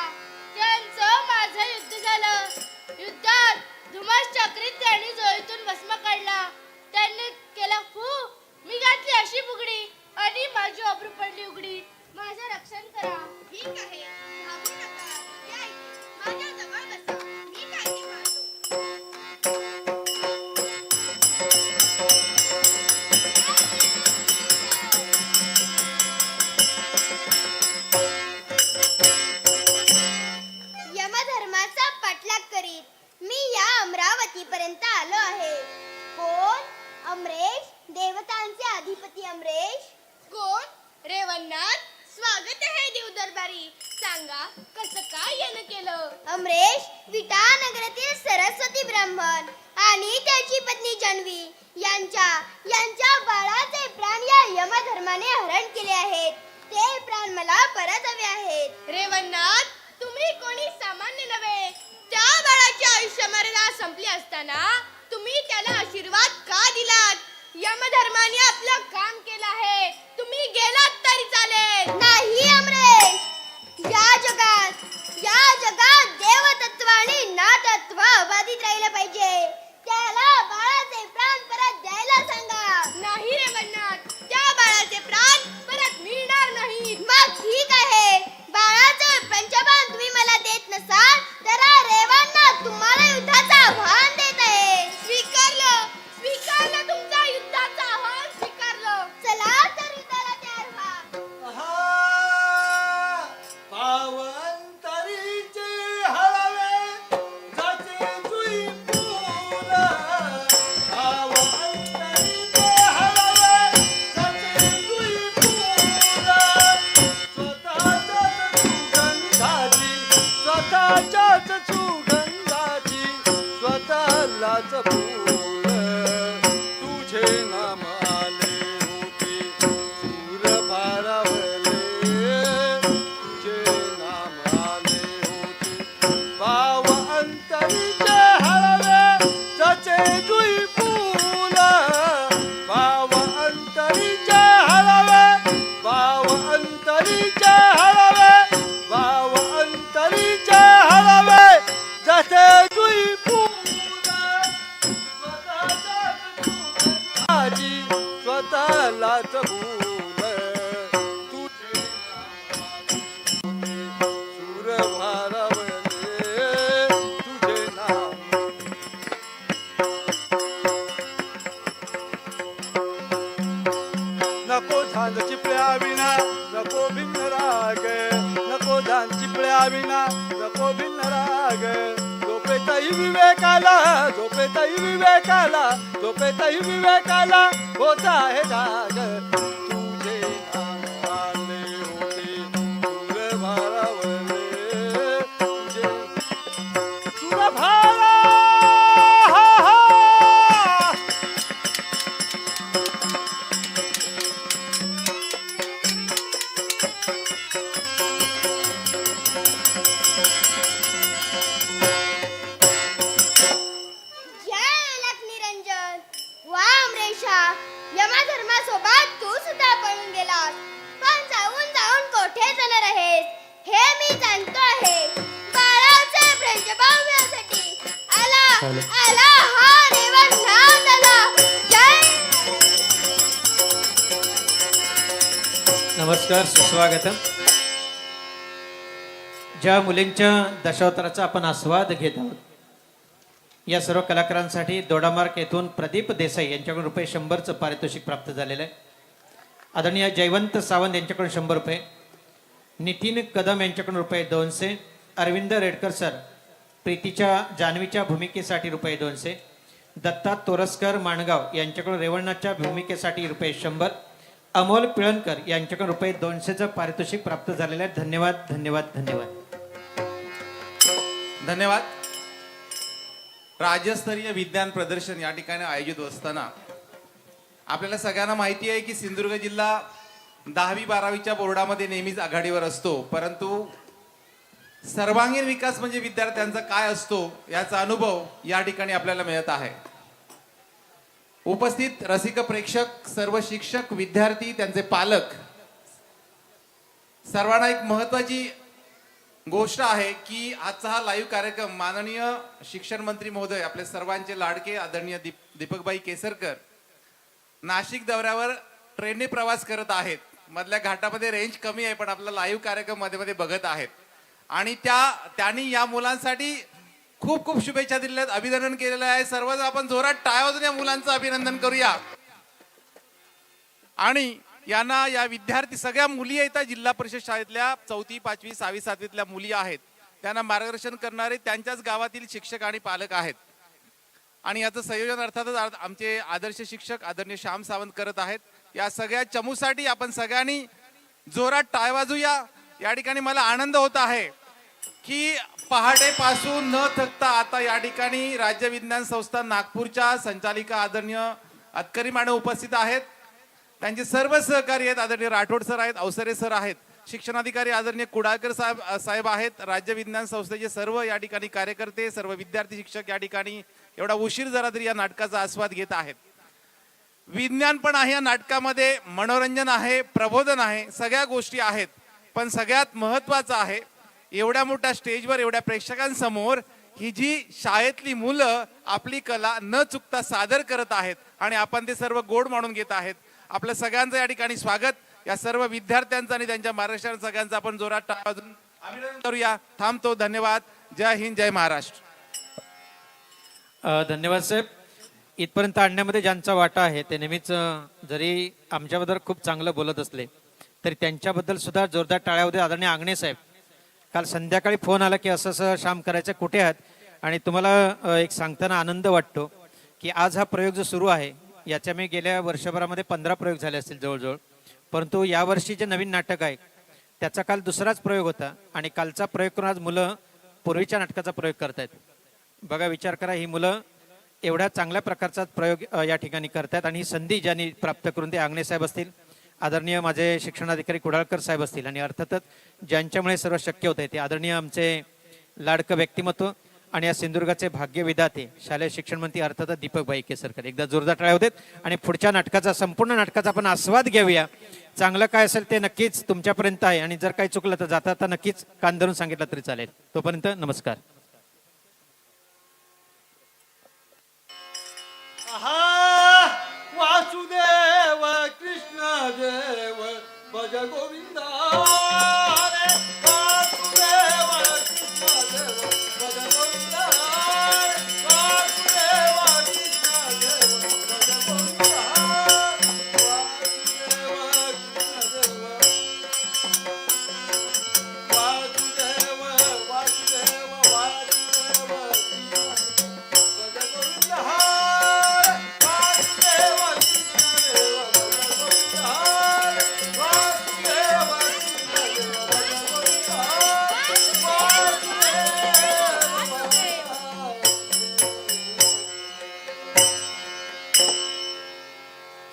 त्यांचं माझं युद्ध झालं. युद्धात धुमास चक्रीत त्यांनी जोईतून भस्म काढला. त्यांनी केला फू, मी घातली अशी बुगडी आणि माझी अब्रू पडली उघडी. माझं रक्षण करा. ठीक आहे, घाबरू नका. या इथे, माझ्या जवळ बसा. मी काळजी पाहतो. यमधर्माचा पाठलाग करीत मी या अमरावती पर्यंत आलो आहे. कोण? अमरेश, देवतांचे अधिपती अमरेश. कोण? रेवणनाथ. स्वागत आहे देव दरबारी. सांगा कसं काय येणं केलं? अमरेश विटानगरातील सरस्वती ब्राह्मण आणि त्याची पत्नी जान्हवी यांच्या बाळाचे प्राण या यमधर्माने हरण केले आहेत. ते प्राण मला परत हवे आहेत. रेवणनाथ, तुम्ही कोणी सामान्य नव्हे. त्या बाळाची आयुष्य मर्यादा संपली असताना तुम्ही त्याला आशीर्वाद का दिलात? यमधर्माने आपलं काम केलं आहे. तुम्ही गेलात तरी चालेल. नाही अमरेश, या जगात देवतत्व आणि नातत्व बाधित राहिलं पाहिजे. त्याला बाळाचे प्राण परत द्यायला सांगा. नाही रेवणनाथ, त्या बाळाचे प्राण परत मिळणार नाहीत. मग ठीक आहे, बाळाचे पंचबाण तुम्ही मला देत नसाल तर रेवणनाथ तुम्हाला युद्धाचं आव्हान देत आहे. स्वीकारलं तुमचा युद्धाचं आव्हान स्वीकारलं. चला तर युद्धाला तयार व्हा. पावंतरीचे हळवे जाचे जुई फूल. पावंतरीचे हळवे जाचे जुई फूल. स्वतःच्याच सुगंधाची स्वतःलाच फूल. तुझे नाम आले होते सूर भारावले. तुझे नाम आले होते भाव अंतरीचे हळवे जाचे जुई फूल. भाव अंतरीचे हळवे, भाव अंतरीचे हळवे, भाव अंतरीचे हळवे जाचे जुई फूल. स्वतःलाच भूल. तुझे सूर भारावले. तुझे नाम नको झांज चिपळ्या विना नको भिन्न राग. नको झांज चिपळ्या विना नको भिन्न राग. झोपेतही विवेकाला, झोपेतही विवेकाला, झोपेतही विवेकाला होत आहे जाग. तुझे नाम आले होते सूर भारावले. तुझे सूर भारा. जय लक्ष्मीरंजन. वा अमरेशा, यमधर्मासोबत तू सुद्धा पळून गेलास. पण जाऊन जाऊन कोठे जाणार आहेस हे मी जाणतो आहे. बाळाचे पंचभाव्यासाठी आला हा रेवणनाथ आला. जय. नमस्कार, सुस्वागतम. ज्या मुलींच्या दशावताराचा आपण आस्वाद घेत आहोत, या सर्व कलाकारांसाठी दोडामार्क येथून प्रदीप देसाई यांच्याकडून रुपये 100चं पारितोषिक प्राप्त झालेलं आहे. आदरणीय जयवंत सावंत यांच्याकडून 100 रुपये, नितीन कदम यांच्याकडून रुपये 200, अरविंद रेडकर सर प्रीतीच्या जान्हवीच्या भूमिकेसाठी रुपये 200, दत्ता तोरसकर माणगाव यांच्याकडून रेवणाच्या भूमिकेसाठी रुपये 100, अमोल पिळणकर यांच्याकडून रुपये 200चं पारितोषिक प्राप्त झालेलं आहे. धन्यवाद धन्यवाद धन्यवाद. धन्यवाद. राज्यस्तरीय विज्ञान प्रदर्शन या ठिकाणी आयोजित असताना आपल्याला सगळ्यांना माहिती आहे की सिंधुदुर्ग जिल्हा 10वी 12वीच्या बोर्डामध्ये नेहमीच आघाडीवर असतो, परंतु सर्वांगीण विकास म्हणजे विद्यार्थ्यांचा काय असतो याचा अनुभव या ठिकाणी आपल्याला मिळत आहे. उपस्थित रसिक प्रेक्षक, सर्व शिक्षक, विद्यार्थी, त्यांचे पालक सर्वांना एक महत्वाची गोष्ट आहे की आजचा हा लाईव्ह कार्यक्रम माननीय शिक्षण मंत्री महोदय, आपले सर्वांचे लाडके आदरणीय दीपकभाई केसरकर नाशिक दौऱ्यावर ट्रेनने प्रवास करत आहेत. मधल्या घाटामध्ये रेंज कमी आहे, पण आपला लाईव्ह कार्यक्रम मध्ये मध्ये बघत आहेत आणि त्यांनी या मुलांसाठी खूप खूप शुभेच्छा दिलेल्या आहेत, अभिनंदन केलेलं आहे. सर्वच आपण जोरात टाळ्या वाजवून या मुलांचं अभिनंदन करूया. आणि यांना या विद्यार्थी सगळ्या मुली येतात जिल्हा परिषद शाळेतल्या 4वी 5वी 6वी 7वीतल्या मुली आहेत, त्यांना मार्गदर्शन करणारे त्यांच्याच गावातील शिक्षक आणि पालक आहेत. आणि याचं संयोजन अर्थातच आमचे आदर्श शिक्षक आदरणीय श्याम सावंत करत आहेत. या सगळ्या चमूसाठी आपण सगळ्यांनी जोरात टाळ्या वाजूया. या ठिकाणी मला आनंद होत आहे की पहाटेपासून न थकता आता या ठिकाणी राज्य विज्ञान संस्था नागपूरच्या संचालिका आदरणीय अतकरी मॅडम उपस्थित आहेत. त्यांचे सर्व सहकारी आहेत, आदरणीय राठोड सर आहेत, अवसरे सर आहेत, शिक्षणाधिकारी आदरणीय कुडाळकर साहेब आहेत, राज्य विज्ञान संस्थेचे सर्व या ठिकाणी कार्यकर्ते, सर्व विद्यार्थी शिक्षक या ठिकाणी एवढा उशीर जरा तरी या नाटकाचा आस्वाद घेत आहेत. विज्ञान पण आहे या नाटकामध्ये, मनोरंजन आहे, प्रबोधन आहे, सगळ्या गोष्टी आहेत. पण सगळ्यात महत्वाचं आहे एवढ्या मोठ्या स्टेजवर एवढ्या प्रेक्षकांसमोर ही जी शाळेतली मुलं आपली कला न चुकता सादर करत आहेत आणि आपण ते सर्व गोड मानून घेत आहेत. आपलं सगळ्यांचं या ठिकाणी स्वागत. या सर्व विद्यार्थ्यांचं आणि त्यांच्या मार्गदर्शन सगळ्यांचं आपण जोरात टाळ्या वाजवून अभिनंदन करूया. थांबतो. धन्यवाद. जय हिंद, जय महाराष्ट्र. धन्यवाद साहेब. इथपर्यंत आणण्यामध्ये ज्यांचा वाटा आहे ते नेहमीच जरी आमच्याबद्दल खूप चांगलं बोलत असले तरी त्यांच्याबद्दल सुद्धा जोरदार टाळ्या होते. आदरणीय आंगणे साहेब, काल संध्याकाळी फोन आला की असं असं श्याम करायचं, कुठे आहात? आणि तुम्हाला एक सांगताना आनंद वाटतो की आज हा प्रयोग जो सुरू आहे याच्या मी गेल्या वर्षभरामध्ये 15 प्रयोग झाले असतील जवळजवळ, परंतु यावर्षी जे नवीन नाटक आहे त्याचा काल दुसराच प्रयोग होता आणि कालचा प्रयोग करून आज मुलं पूर्वीच्या नाटकाचा प्रयोग करतायत. बघा, विचार करा, ही मुलं एवढ्या चांगल्या प्रकारचा प्रयोग या ठिकाणी करतात आणि ही संधी ज्यांनी प्राप्त करून ते आंगणे साहेब असतील, आदरणीय माझे शिक्षणाधिकारी कुडाळकर साहेब असतील आणि अर्थातच ज्यांच्यामुळे सर्व शक्य होत आहे ते आदरणीय आमचे लाडकं व्यक्तिमत्व आणि या सिंधुदुर्गाचे भाग्य विधाते शालेय शिक्षण मंत्री अर्थातच दीपकभाई केसरकर. एकदा जोरदार टाळ्या होतात आणि पुढच्या नाटकाचा, संपूर्ण नाटकाचा आपण आस्वाद घेऊया. चांगलं काय असेल ते नक्कीच तुमच्यापर्यंत आहे आणि जर काही चुकलं तर जाता जाता नक्कीच कान धरून सांगितलं तरी चालेल. तोपर्यंत नमस्कार. वासुदेव कृष्ण देव भज गोविंदा रे. वासुदेव कृष्ण देव भज गोविंदा रे. वासुदेव कृष्ण देव भज गोविंदा. वासुदेव वासुदेव वासुदेव वासुदेव भज गोविंदा.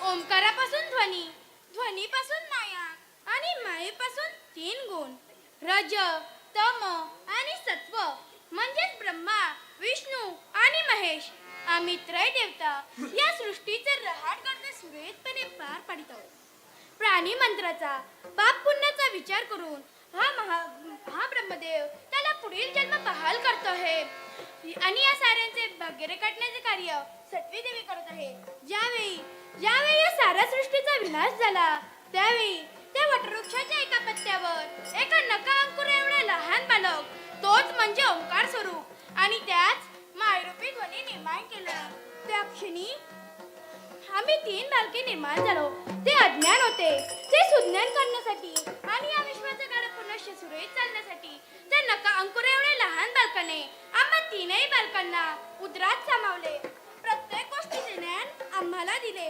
ओंकारापासून ध्वनी, ध्वनीपासून माया आणि मायेपासून 3 गुण, रज, तम आणि सत्व म्हणजेच ब्रह्मा, विष्णू आणि महेश. आम्ही त्रय देवता या सृष्टीचे रहाट करते सुरेखपणे पार पाडित आहोत. प्राणी मंत्राचा, पाप पुण्याचा विचार करून हा ब्रह्मदेव त्याला पुढील जन्म बहाल करतो आहे आणि या साऱ्यांचे भाग्य रेखाटण्याचे कार्य सटवी देवी करत आहे. ज्यावेळी या साऱ्या सृष्टीचा विनाश झाला त्यावेळी त्या वटवृक्षाच्या एका पत्त्यावर एका नका अंकुर एवढे लहान बालक, तोच म्हणजे ओंकार स्वरूप, आणि त्याच मायरूपी ध्वनी निर्माण केला. त्या क्षणी आम्ही 3 बालके निर्माण झालो. ते अज्ञान होते, ते सुज्ञान करण्यासाठी आणि या विश्वाचं गाडं पुन्हा सुरळीत चालण्यासाठी त्या नका अंकुर एवढे लहान बालकाने आम्हा 3ही बालकांना उदरात सामावले. प्रत्येक गोष्टीचे ज्ञान आम्हाला दिले.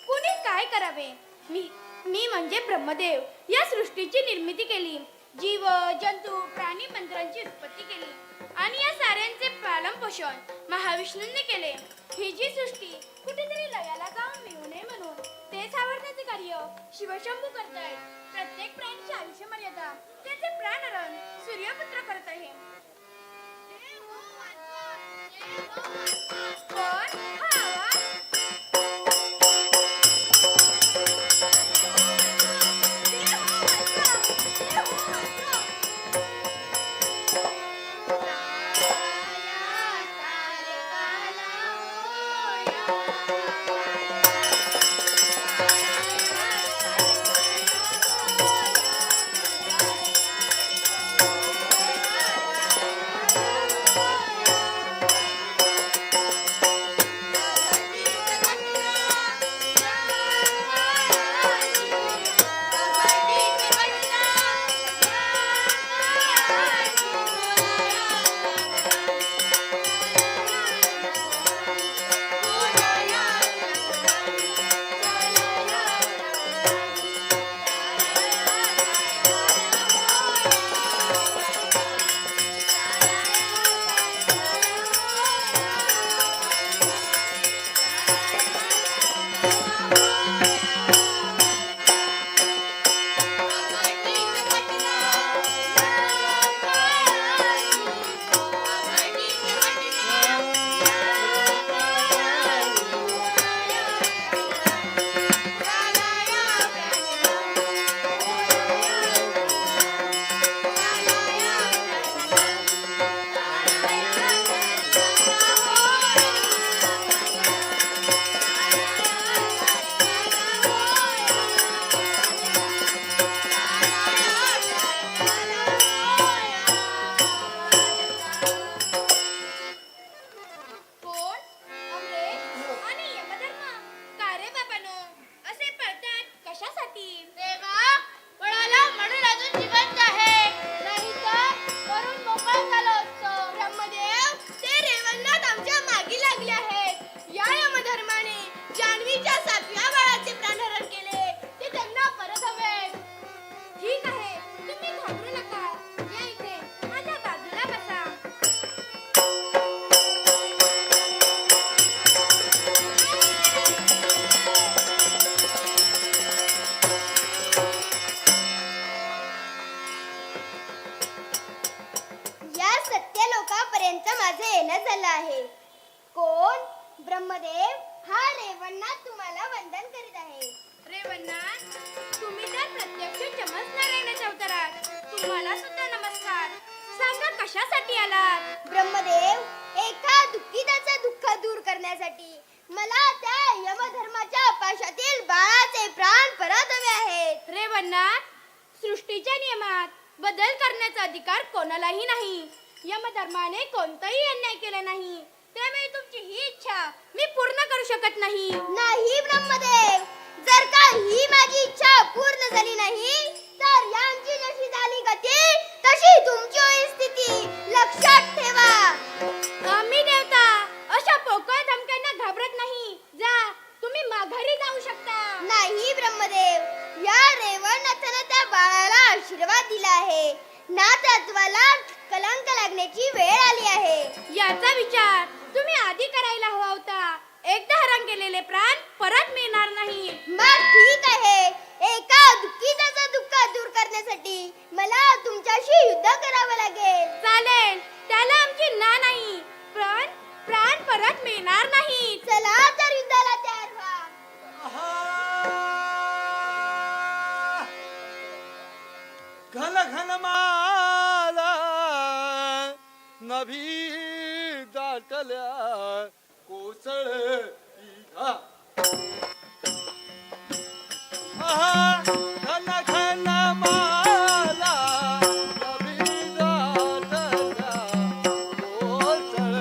कुणी काय करावे? मी म्हणजे ब्रह्मदेव या सृष्टीची निर्मिती केली. जीव जंतू प्राणी मंत्रांची उत्पत्ती केली आणि या साऱ्यांचे पालन पोषण महाविष्णूंनी केले. ही जी सृष्टी कुठेतरी लयाला जाऊन मिळू नये म्हणून तेच आवडण्याचे कार्य शिवशंभू करतायत. प्रत्येक प्राण्याची आयुष्य मर्यादा त्याचे प्राणहरण सूर्यपुत्र करत आहे. पण हा आवाज झाला आहे. कोण? ब्रह्मदेव हा रेवणनाथ तुम्हाला वंदन करीत आहे. रेवणनाथ, तुम्ही तर प्रत्यक्ष चमत्काराच्या अवतारात, तुम्हाला सुद्धा नमस्कार. सांगा कशासाठी आलात? ब्रह्मदेव, एका दुःखिताचे दुःख दूर करण्यासाठी मला त्या यमधर्माच्या पाशातील बाळाचे प्राण परत हवे आहेत. रेवणनाथ, सृष्टीच्या नियमात बदल करण्याचा अधिकार कोणालाही नाही. यमधर्माने कोणताही अन्याय केला नाही, त्यामुळे तुमची ही इच्छा मी पूर्ण करू शकत नाही. नाही ब्रह्मदेव, जर का ही माझी इच्छा पूर्ण झाली नाही तर यांची जशी झाली गती तशी तुमची होईल स्थिती, लक्षात ठेवा. आम्ही देवता अशा पोकळ धमक्यांना घाबरत नाही. जा, तुम्ही माघारी जाऊ शकता. नाही ब्रह्मदेव, या रेवणनाथाने त्या बाळाला आशीर्वाद दिला आहे ना, तत्वाला कलंक लागण्याची वेळ आली आहे. याचा विचार तुम्ही आधी करायला हवा होता. एकदा हरण केलेले प्राण परत मिळणार नाही. मग ठीक आहे, एका दुःखीताचं दुःख दूर करण्यासाठी मला तुमच्याशी युद्ध करावं लागेल. चालेल, त्याला आमची ना नाही, पण प्राण परत मिळणार नाही. चला तर युद्धाला तयार व्हा. घन घन माला नभी दाटल्या कोसळ घन घन माला नभी दाटल्या कोसळ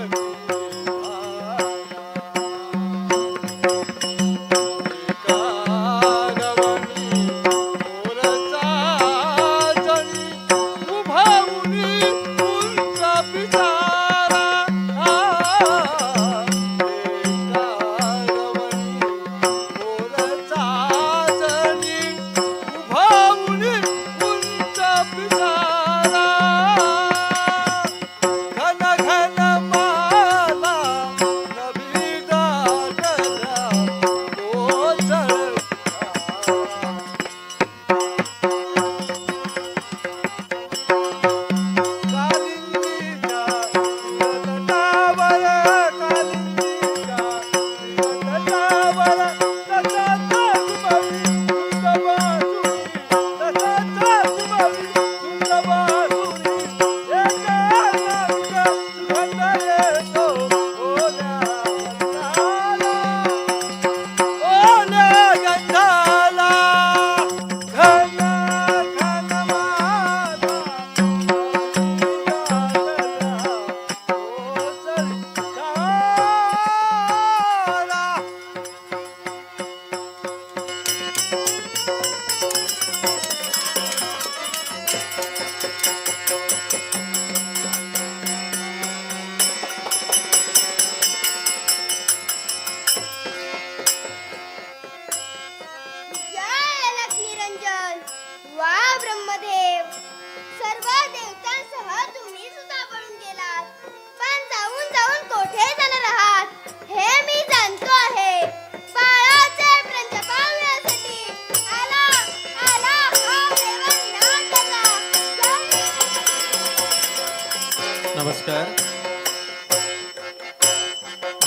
नमस्कार.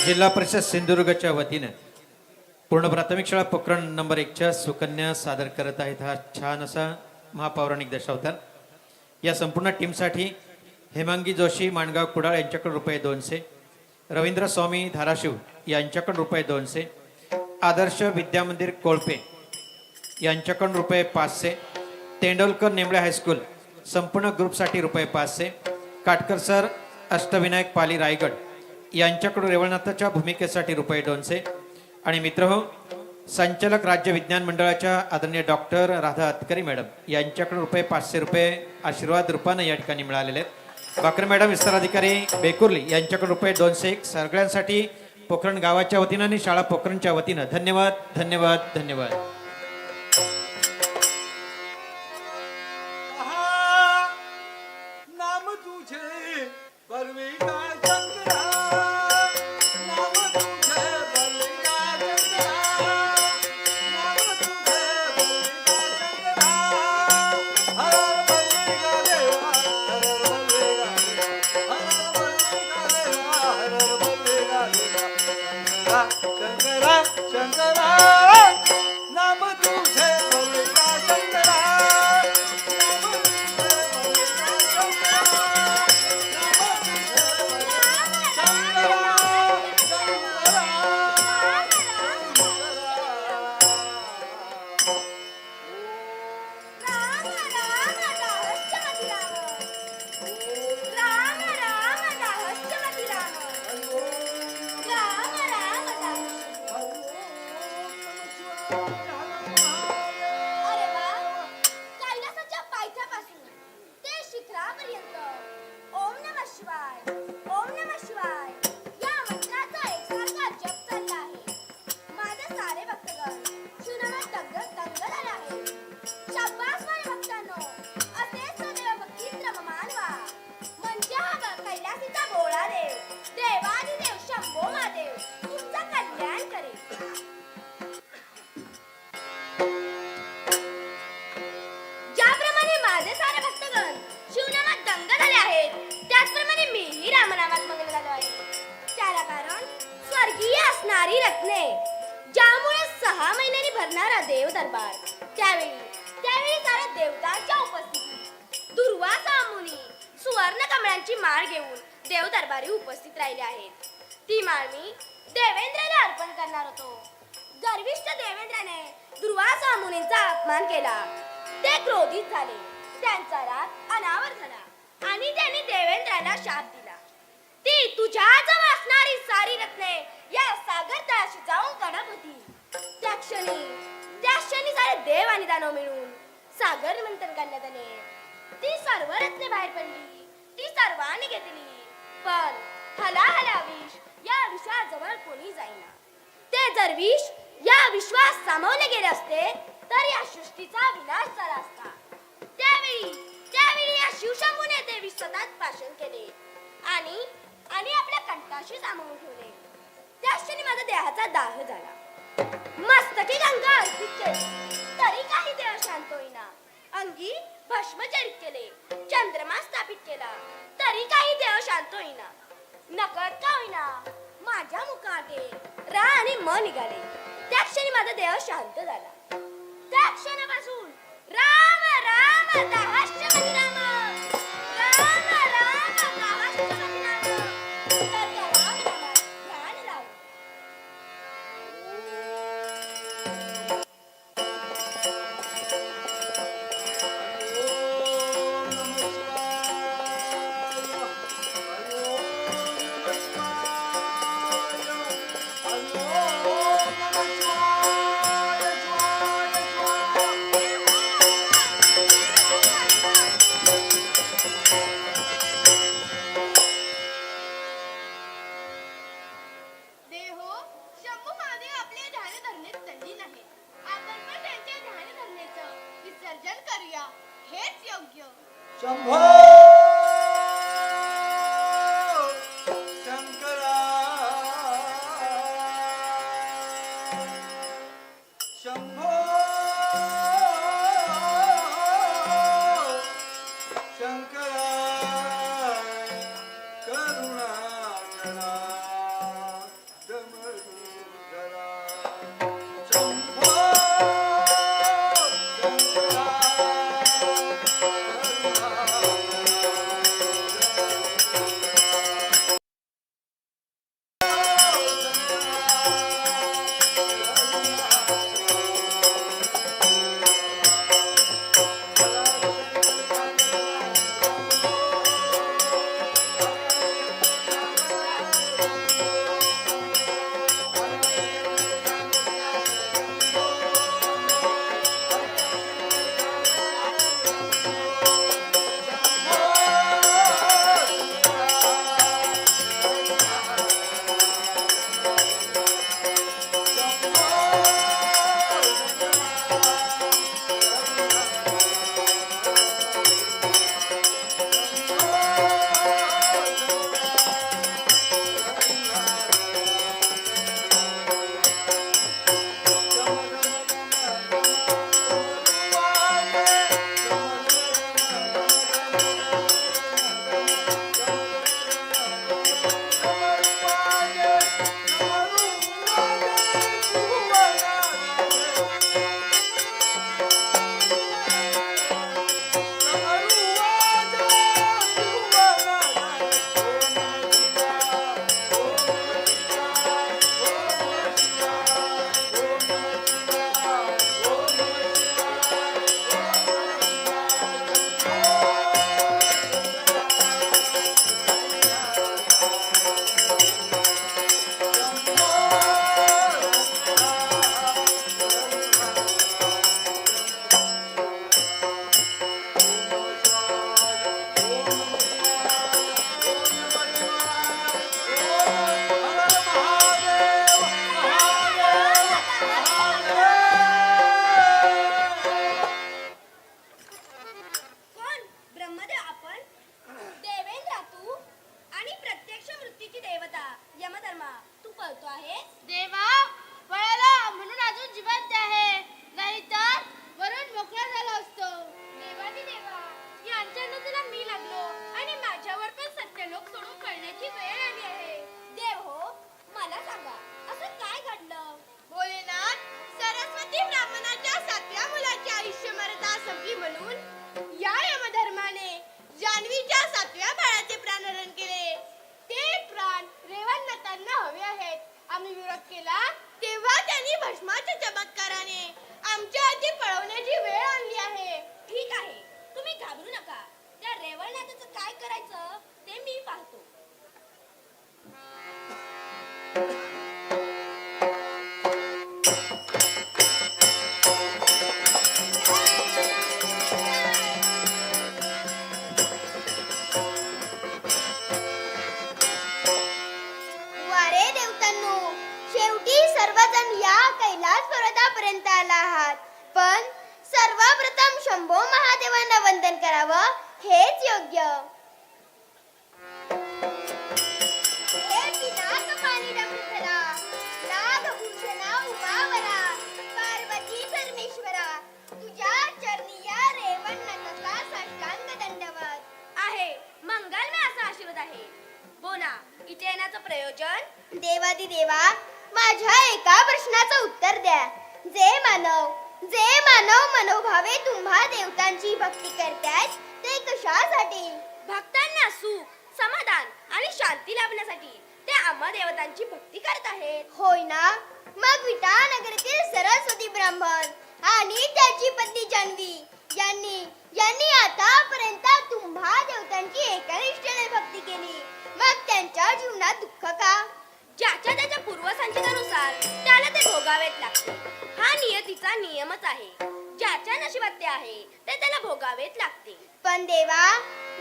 जिल्हा परिषद सिंधुदुर्गच्या वतीने पूर्ण प्राथमिक शाळा प्रकरण नंबर 1च्या सुकन्या सादर करत आहेत हा छान असा महापौराणिक दशावतार. या संपूर्ण टीमसाठी हेमांगी जोशी माणगाव कुडाळ यांच्याकडून रुपये 200, रवींद्र स्वामी धाराशिव यांच्याकडून रुपये 200, आदर्श विद्यामंदिर कोळपे यांच्याकडून रुपये 500, तेंडोलकर नेमळे हायस्कूल संपूर्ण ग्रुपसाठी रुपये 500, काटकर सर अष्टविनायक पाली रायगड यांच्याकडून रेवळनाथाच्या भूमिकेसाठी रुपये 200 आणि मित्रहो संचालक राज्य विज्ञान मंडळाच्या आदरणीय डॉक्टर राधा अतकरी मॅडम यांच्याकडून रुपये 500 रुपये आशीर्वाद रूपानं या ठिकाणी मिळालेले आहेत. बाकर मॅडम विस्ताराधिकारी बेकुर्ली यांच्याकडून रुपये 200 सगळ्यांसाठी पोखरण गावाच्या वतीनं आणि शाळा पोखरणच्या वतीनं धन्यवाद धन्यवाद धन्यवाद. आहा, नाम तुझे बलवीरा शंकरा, नाम तुझे बलवीरा शंकरा, नाम तुझे बलवीरा शंकरा. हर बलवीरा देवा, हर बलवीरा देवा, हर बलवीरा देवा, शंकरा शंकरा, नाम तुझे बलवीरा शंकरा. राम राम दाहश्चमति राम. राम राम दाहश्चमति राम. राम राम अरे वा, कैलासाच्या पायथ्यापासून ते शिखरापर्यंत ओम नमः शिवाय, ओम नमः शिवाय या मंत्राचा एकसारखा जप चालला आहे. माझे सारे भक्तगण शिवनामात दंग झाले आहे. शाब्बास माझ्या भक्तांनो, असेच सदैव भक्तीत रममान व्हा. म्हणजे हा कैलासीचा भोळा देव, देवादिदेव शंभो महादेव तुमचा कल्याण करेल. ज्याप्रमाणे माझे सारे भक्तगण शिवनामात दंग झाले आहेत, त्याचप्रमाणे मीही रामनामात मग्न झालो आहे. त्याला कारण स्वर्गीय असणारी रत्ने, ज्यामुळे 6 महिन्यांनी भरणारा देव दरबार. त्यावेळी साऱ्या देवतांच्या उपस्थितीत दुर्वासा मुनी सुवर्ण कमळांची माळ घेऊन देव दरबारी उपस्थित राहिले आहेत. ती माळ मी देवेंद्राला अर्पण करणार होतो. गर्विष्ठ देवेंद्राने दुर्वासा मुनींचा अपमान केला. ते क्रोधित झाले. त्यांचा राग अनावर झाला आणि त्यांनी देवेंद्राला शाप दिला. ती तुझ्या जवळ असणारी सारी रत्ने या सागर तळाशी जाऊन कडप होती. त्या क्षणी सारे देव आणि दानव मिळून सागर मंथन करण्यात आले. ती सर्व रत्ने बाहेर पडली. ती सर्वांनी घेतली, पण हला विष या विषाजवळ कोणी जाईना. ते जर विष या विश्वास सामावले गेले असते तर या सृष्टीचा विनाश झाला असता. त्यावेळी या शिवशंभूने ते विष स्वतःच पाशन केले आणि आपल्या कंठाशी सामावून ठेवले. त्या क्षणी माझ्या देहाचा दाह झाला. मस्तकी गंगा अर्पित केली तरी काही देह शांत होईना. अंगी भस्मचरित केले, चंद्रमा स्थापित केला तरी काही देह शांत होईना. नकळत का होईना माझ्या मुखाटे रा आणि म निघाले. त्या क्षणी माझा देह शांत झाला. त्या क्षणापासून राम राम दाहश्चमति राम, राम राम दाहश्चमति राम. तर त्या रामनामात ध्यान लावून देहो, शंभू महादेव आपले ध्यान धरणेत तल्लीन आहेत. आपण पण त्यांच्या ध्यान धरणेचं विसर्जन करूया, हेच योग्य. शंभो शंकरा, शंभो शंकरा, आहे देवा वळाला म्हणून अजून जिवंत आहे नाहीतर वरून मोकळा झाला असतो देवादी देवा यांच्यानं तुला मी लागलो आणि माझ्यावर पण सत्यलोक सोडून कळण्याची वेळ आली आहे देव हो मला सांगा असं काय घडलं भोलेनाथ सरस्वती ब्राह्मणाच्या 7व्या मुलाचे आयुष्य मर्यादा संपली म्हणून या यमधर्माने जान्हवीच्या 7व्या बाळाचे प्राणहरण केले ते प्राण रेवणनाथांना हवे आहेत आम्ही विरोध केला तेव्हा त्यांनी भस्माच्या चमत्काराने आमच्या हाती पळवण्याची वेळ आणली आहे ठीक आहे तुम्ही घाबरू नका त्या रेवणनाथाचं काय करायचं ते मी पाहतो वारे देवतांनो शेवटी सर्वजण या कैलास पर्वतापर्यंत आला आहात पण सर्वप्रथम शंभो महादेवांना वंदन करावं हेच योग्य हे पिनाकपाणी डमरुधरा, नागभूषणा उमावरा, पार्वती परमेश्वरा तुझ्या चरणी या रेवणनाथाचा साष्टांग दंडवत आहे मंगलमय असा आशीर्वाद आहे बोला इथे येण्याचं प्रयोजन देवादी देवा माझ्या एका प्रश्नाचं उत्तर द्या जे मानव मनोभावे तुम्हा देवतांची भक्ती करतात ते कशासाठी भक्तांना सुख समाधान आणि शांती लाभण्यासाठी ते आम्हा देवतांची भक्ती करत आहेत होय ना मग विटाळनगरीतील सरस्वती ब्राह्मण आणि त्याची पत्नी जान्हवी यांनी आतापर्यंत तुम्हा देवतांची एकनिष्ठेने भक्ती केली मग त्यांच्या जीवनात दुःख का ज्याच्या त्याच्या पूर्वसंचितानुसार त्याला ते भोगावेच लागते हा नियतीचा नियमच आहे ज्याच्या नशिबात ते आहे ते त्याला भोगावेच लागते पण देवा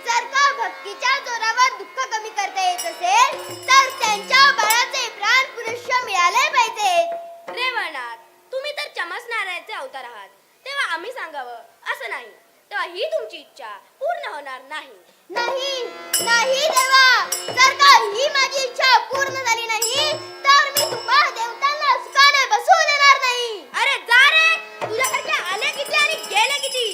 जर का भक्तीच्या जोरावर दुःख कमी करता येत असेल तर त्यांच्या बाळाचे प्राण पुनश्च मिळाले पाहिजेत रेवणात तुम्ही तर चमत्काराचे अवतार आहात तेव्हा आम्ही सांगावं असं नाही तेव्हा ही तुमची इच्छा पूर्ण होणार नाही नाही देवा जर का ही माझी इच्छा पूर्ण झाली नाही तर मी तुम्हा देवतांना सुखाने बसू देणार नाही अरे जा रे तुझ्यासारखे आले किती आणि गेले किती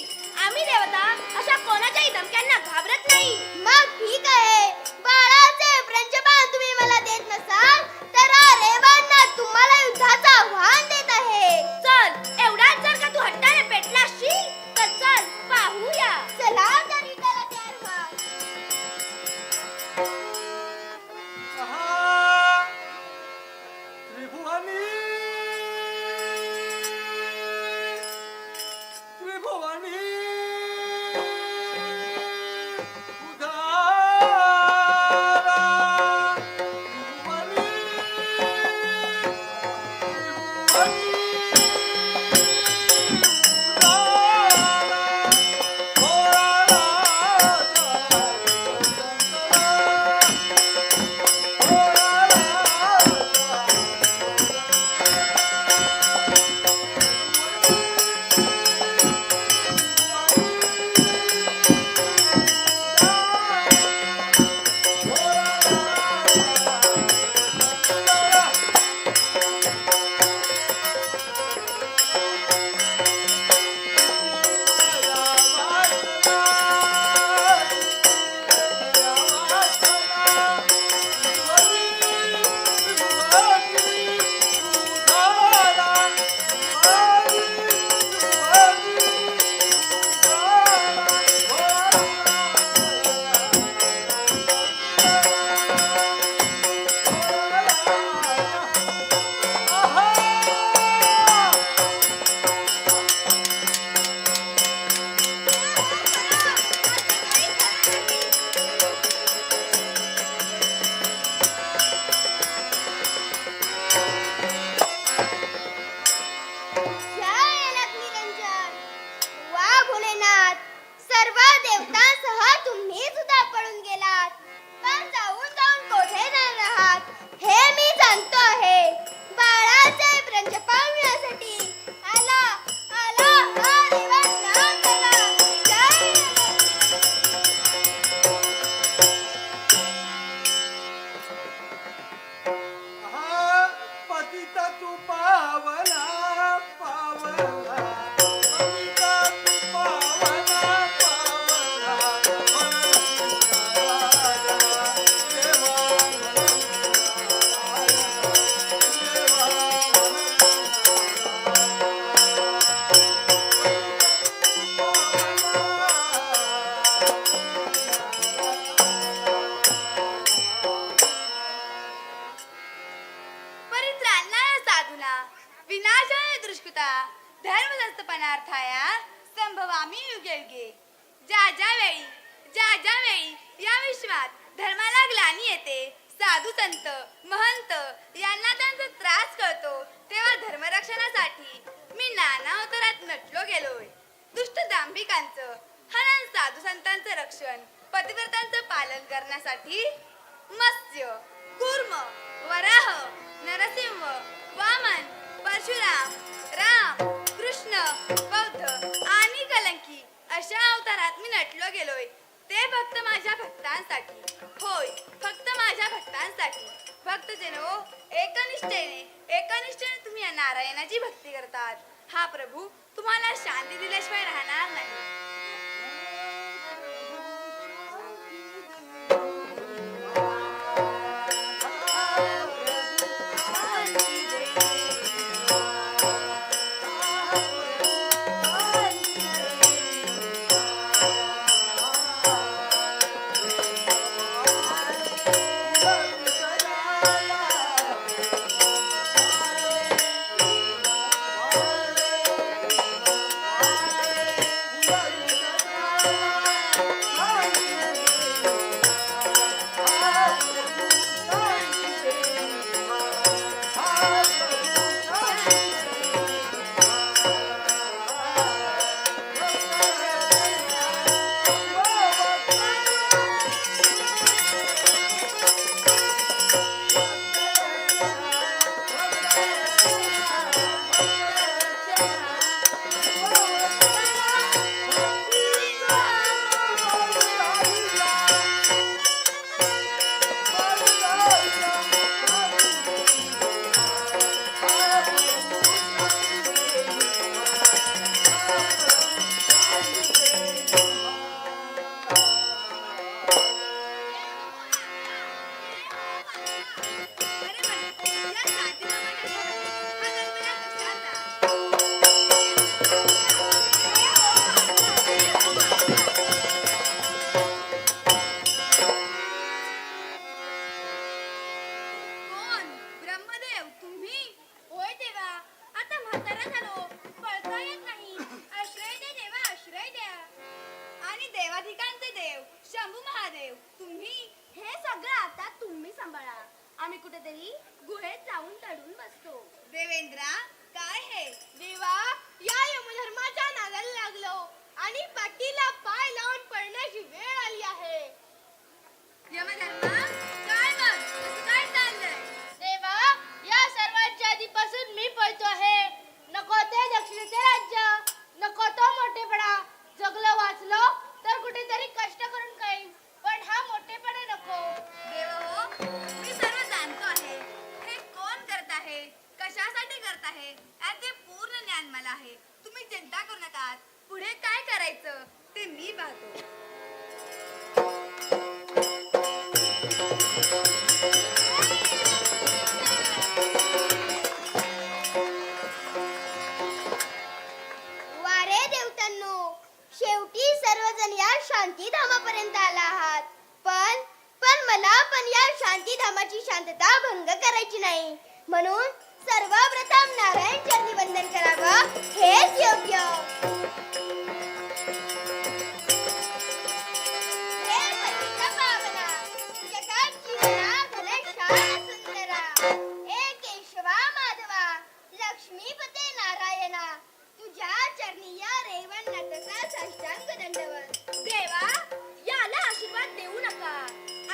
आम्ही देवता अशा कोणाच्याही धमक्यांना घाबरत नाही मग ठीक आहे बाळाचे प्रंचपान तुम्ही मला देत नसाल तर रेवणनाथ तुम्हाला युद्धाचं आव्हान देत आहे चल एवढाच जर का तू हट्टाने पेटला असशील तर चल पाहूया चला तर युद्धाला तयार व्हा आहा! भावना विनाशाय दुष्कृता धर्मदस्तपणार्थाया संभवामी युगे युगे. ज्या ज्या वेळी या विश्वात धर्माला ग्लानी येते, साधू संत महंत यांना त्यांचा त्रास कळतो, तेव्हा धर्मरक्षणासाठी मी नाना अवतारात नटलो गेलोय. दुष्ट दांभिकांचं हनन, साधू संतांचं रक्षण, पतिव्रतांचं पालन करण्यासाठी मत्स्य, कूर्म, वराह, नरसिंह, वामन, परशुराम, राम, कृष्ण, बौद्ध आणि कलंकी अशा अवतारात मी नटलो गेलोय. ते फक्त माझ्या भक्तांसाठी, होय फक्त माझ्या भक्तांसाठी. भक्तजनो, एकनिष्ठेने तुम्ही या नारायणाची भक्ती करतात. हा प्रभू तुम्हाला शांती दिल्याशिवाय राहणार नाही. आम्ही कुठेतरी गुहेत जाऊन चढून बसतो. देवेंद्रा, काय हे? देवा, या यमधर्माच्या नादाला लागलो आणि पाठीला पाय लावून पडण्याची वेळ आली आहे. यमधर्मा, काय मग? कसं काय चाललंय? देवा, या सर्वांच्या आधीपासून मी पळतो आहे. नको ते दक्षिणेचे राज्य, नको तो मोठेपणा. जगलो वाचलो तर कुठेतरी कष्ट करून खाईन, पण हा मोठेपणा नको. देव हो, मी सर्व जाणतो आहे. हे कोण करत आहे, कशासाठी करत आहे याचे पूर्ण ज्ञान मला आहे. तुम्ही चिंता करू नका. पुढे काय करायचं ते मी पाहतो. वारे देवतांनो, शेवटी सर्वजण या शांतीधामापर्यंत आला आहात. पण मला पण या शांतीधामाची शांतता भंग करायची नाही. म्हणून सर्वप्रथम नारायण चरणी वंदन करावं हेच योग्य. हे पतित पावना, जगात जीवना घनश्याम सुंदरा, हे केशवा माधवा, लक्ष्मीपते नारायणा, तुझ्या चरणी या रेवणनाथाचा साष्टांग दंडवत. देवा, याला आशीर्वाद देऊ नका.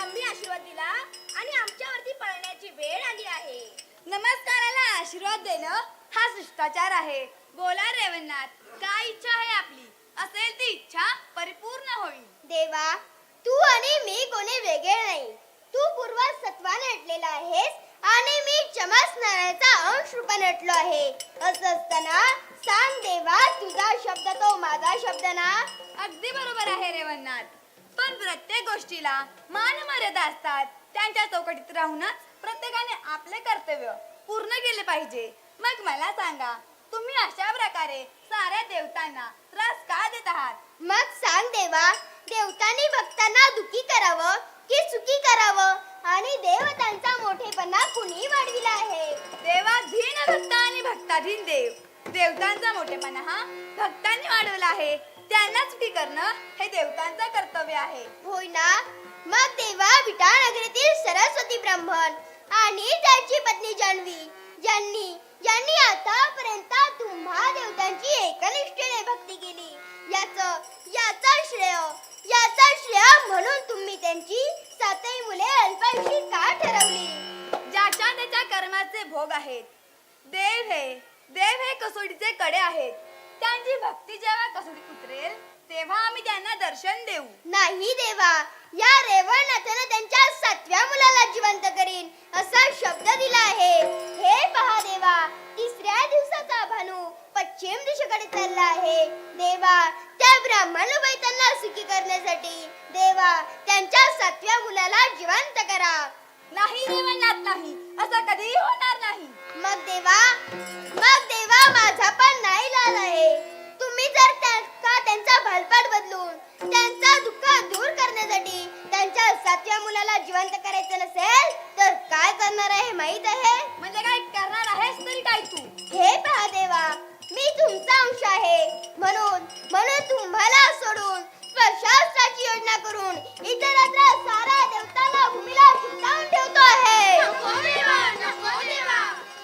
आम्ही आशीर्वाद दिला आणि आमच्यावरती पळण्याची वेळ आली आहे. नमस्काराला आशीर्वाद देणं हा शिष्टाचार आहे. बोला रेवणनाथ, काय इच्छा आहे आपली? असेल ती इच्छा परिपूर्ण होईल. देवा, तू आणि मी कोणी वेगळे नाही. तू पूर्वात सत्वाने नटलेला आहेस आणि मी चमत्काराचा अंश रूपाने नटलो आहे. असं असताना सांग देवा, तुझा शब्द तो माझा शब्द ना? अगदी बरोबर आहे रेवणनाथ, पण प्रत्येक गोष्टीला मान मर्यादा असतात. त्यांच्या चौकटीत राहूनच प्रत्येकाने आपले कर्तव्य पूर्ण केले पाहिजे. मग मला सांगा, तुम्ही अशा प्रकारे साऱ्या देवतांना त्रास का देत आहात? मग सांग देवा, देवतांनी भक्तांना दुखी करावं की सुखी करावं? आणि देवतांचा मोठेपणा कुणी वाढविला आहे? देवा दीन भक्ता भक्ताधीन देव. देवतांचा मोठेपणा हा भक्तांनी वाढवला आहे. त्यांना चुकी करणं हे देवतांचं कर्तव्य आहे. होय ना. मग देवा विटा नगरीतील सरस्वती ब्राह्मण आणि त्याची पत्नी जान्हवी ज्यांनी ज्यांनी आतापर्यंत तुम्हा देवतांची एकनिष्ठेने भक्ती केली, याचा श्रेय म्हणून तुम्ही त्यांची सातही मुले अल्पायुषी का ठरवली? ज्याच्या त्याच्या कर्माचे भोग आहेत. देव हे कसोटीचे कडे आहेत. त्यांची भक्ती जेव्हा कसोटीत उतरेल तेव्हा आम्ही त्यांना दर्शन देऊ. नाही देवा, या रेवणनाथाने त्यांच्या 7व्या मुलाला जिवंत करीन असा शब्द दिला आहे. हे पहा देवा, 3ऱ्या दिवसाचा भानू पश्चिम दिशेकडे चालला आहे. देवा, त्या ब्राह्मण बाईतांना सुखी करण्यासाठी देवा त्यांच्या 7व्या मुलाला जिवंत करा. नाही रेवणनाथ, नाही, असं कधीही होणार नाही. मग देवा माझा पण नाही लाल आहे. तुम्ही जर त्यांचा भालपाट बदलून त्यांचा दुःख दूर करण्यासाठी त्यांच्या 7व्या मुलाला जिवंत करायचं नसेल तर काय करणार आहे माहित आहे? म्हणजे काय करणार आहेस तरी काय तू? हे पहा देवा, मी तुमचा अंश आहे म्हणून तुम्हाला सोडून स्वशास्त्राची योजना करून इतरत्र सारा देवताला भूमीला चिकटावून ठेवतो आहे.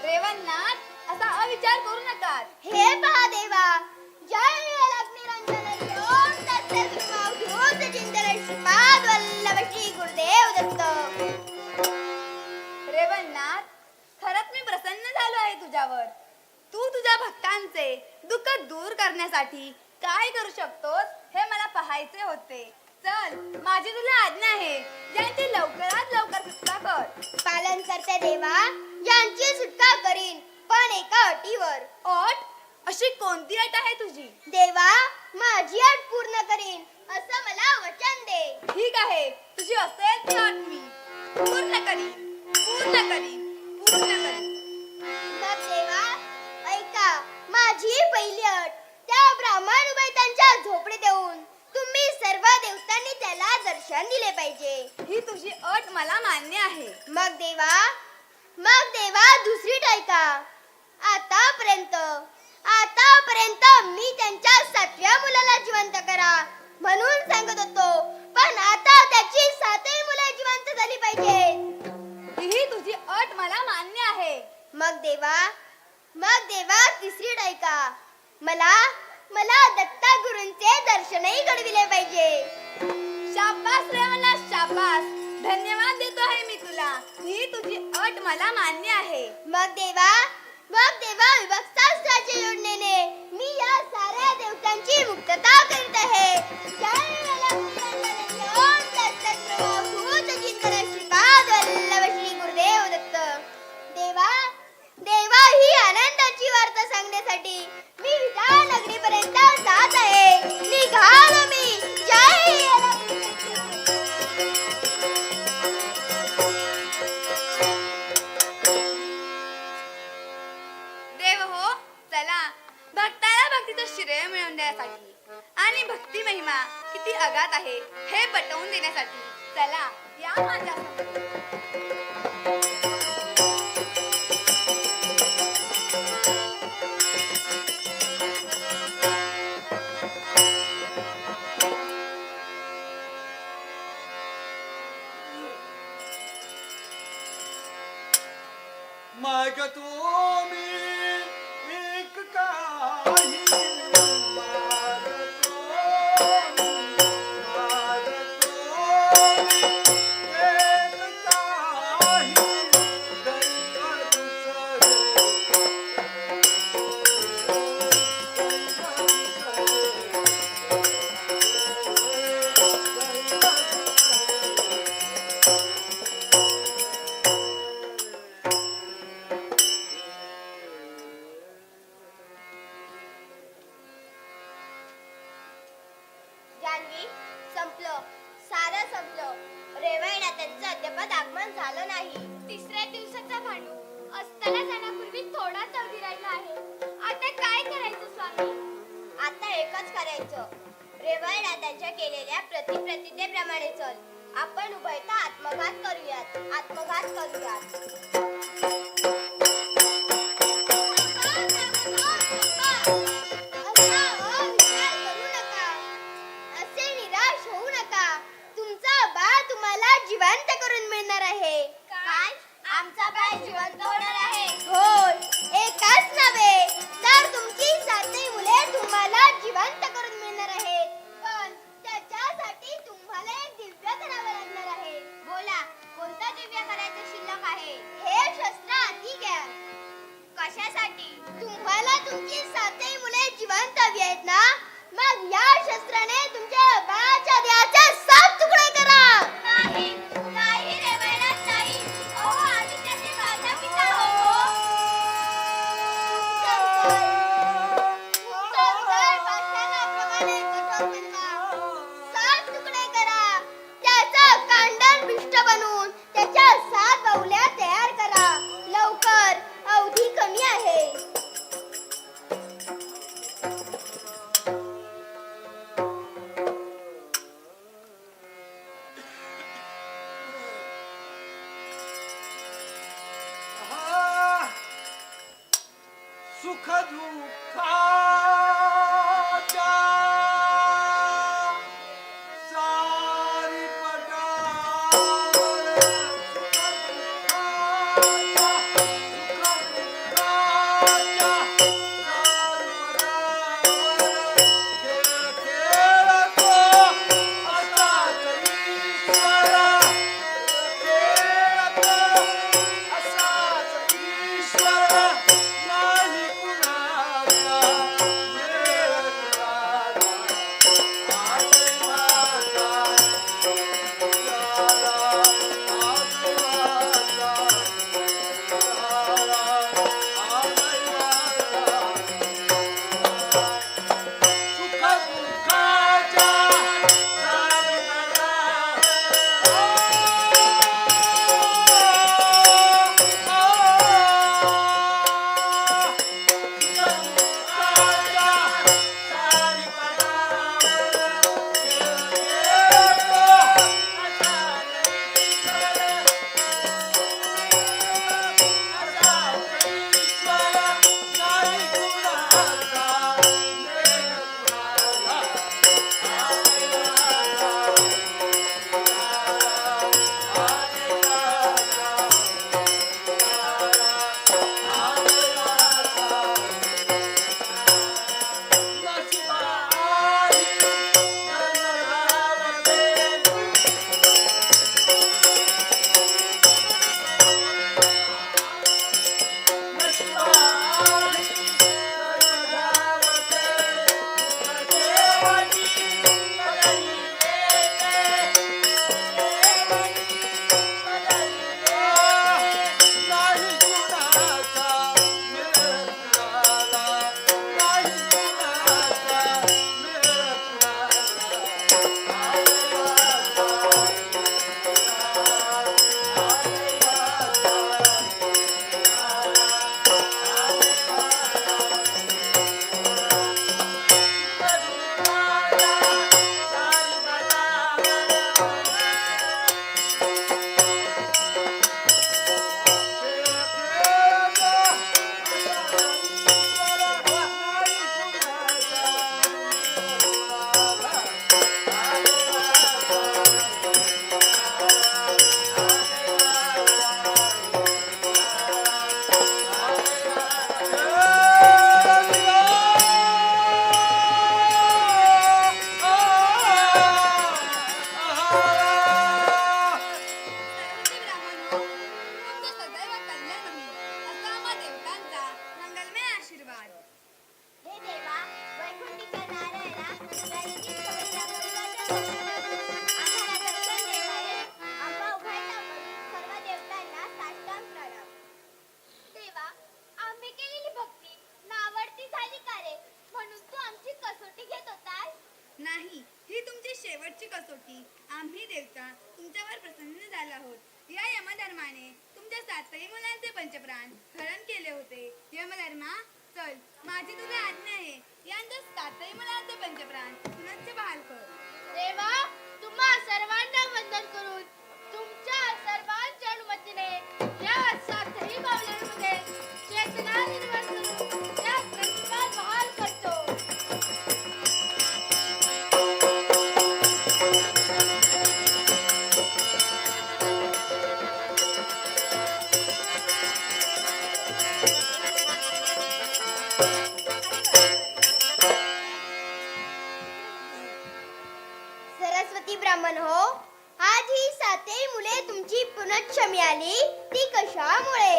रेवणनाथ, असा अविचार करू नका. हे पहा देवा, जय लक्ष्मीरंजन ओम तत्सर्वमावधूत चिंतन श्रीपाद वल्लभ श्री गुरुदेव दत्त. रेवणनाथ, खरंच मी प्रसन्न झालो आहे तुझ्यावर. तू तुझ्या भक्तांचे दुःख दूर करण्यासाठी काय करू शकतोस हे मला पाहायचे होते. चल, माझी तुला आज्ञा आहे. ज्यांची लवकरात लवकर सुटका कर. पालन करते देवा, यांची सुटका करीन पण एका अटीवर. अट? अशी कोणती अट आहे तुझी? देवा, माझी अट पूर्ण करीन असं मला वचन दे. ठीक आहे, तुझी असेल ती अट मी पूर्ण करीन. मग देवा ऐका, माझी पहिली अट, त्या ब्राह्मण उभयतांच्या झोपडीत येऊन तुम्ही सर्व देवतांनी त्याला दर्शन दिले पाहिजे. ही तुझी अट मला मान्य आहे. मग देवा दुसरी ऐका. आतापर्यंत मी त्यांच्या 7व्या मुलाला जिवंत करा म्हणून सांगत होतो, पण आता त्याची 7ही मुले जिवंत झाली पाहिजेत. ही तुझी अट मला मान्य आहे. मग देवा तिसरी ऐका. मला दत्ता गुरूंचे दर्शनही घडविले पाहिजे. शाबास रेवणनाथ, शाबास. धन्यवाद देतो आहे मी तुला. ही तुझी अट मला मान्य आहे. मग देवा विभक्तास्त्राच्या योजनेने मी या साऱ्या देवतांची मुक्तता करीत आहे. जय लक्ष्मीरंजन ओम तत्सर्वमावधूत चिंतन श्रीपाद वल्लभ श्री गुरुदेव दत्त. देवा ही आनंदाची वार्ता सांगण्यासाठी मी विटा नगरीपर्यंत जात आहे. निघालो मी. जय देव हो, चला, भक्ताला भक्तीचं श्रेय मिळवून देण्यासाठी आणि भक्ती महिमा किती अगाध आहे हे पटवून देण्यासाठी चला या माझ्या समोर. माग तुम्ही एक काही मागतो एक काही दैव जान्हवी, संपलं, सारं संपलं. रेवणनाथांचं अद्याप आगमन झालं नाही. 3ऱ्या दिवसाचा भानू असताना जाण्यापूर्वी थोडाच अवधी राहिला आहे. आता काय करायचं स्वामी? आता एकच करायचं. रेवणनाथांच्या केलेल्या प्रतिज्ञेप्रमाणे चल. आपण उभयता आत्मघात करूयात. तुमची सातही मुले जिवंत हवी आहेत ना, मग या शस्त्राने तुमच्या बाळाच्या देहाचे 7 तुकडे करा. नाही नाही रे बाळा, नाही. अहो, आम्ही त्याचे माता पिता आहोत. संकल्प भाषणाप्रमाणे कठोर बनवा. 7 तुकडे करा. त्याचं कांडण पिष्ट बनवून त्याच्या 7 बाहुल्या तयार करा. लवकर, अवधी कमी आहे. सुख दुःखाच्या सारी पटावर, नाही, ही तुमची शेवटची कसोटी. आम्ही देवता तुमच्यावर प्रसन्न झाला आहोत. या यमधर्माने तुमच्या 7ही मुलांचे पंचप्राण हरण केले होते. यमधर्मा, चल, माझी तुला आज्ञा आहे. यांच्या 7ही मुलांचे पंचप्राण पुनश्च बहाल कर. देवा, तुम्हा सर्वांना वंदन करून तुमच्या सर्वांच्या अनुमतीने या 7ही बाहुल्यांमध्ये चेतना निर्माण करून त्या प्रतिभा बहाल करतो. सरस्वती ब्राह्मण हो, आज ही 7ही मुले तुमची पुनच्छ मिळाली ती कशामुळे?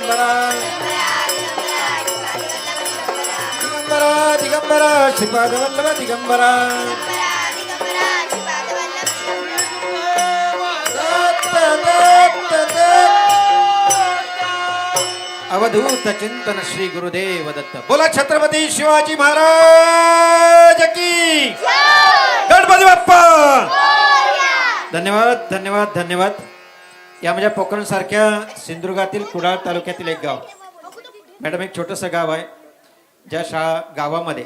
दिगंबरा दिगंबरा दिगंबरा श्रीपाद वल्लभ दिगंबरा अवधूत चिंतन श्री गुरुदेव दत्त. बोला छत्रपती शिवाजी महाराज की गणपती बाप्पा. धन्यवाद धन्यवाद धन्यवाद. या म्हणजे पोखरण सारख्या सिंधुदुर्गातील कुडाळ तालुक्यातील एक गाव. मॅडम एक छोटंसं गाव आहे ज्या गावामध्ये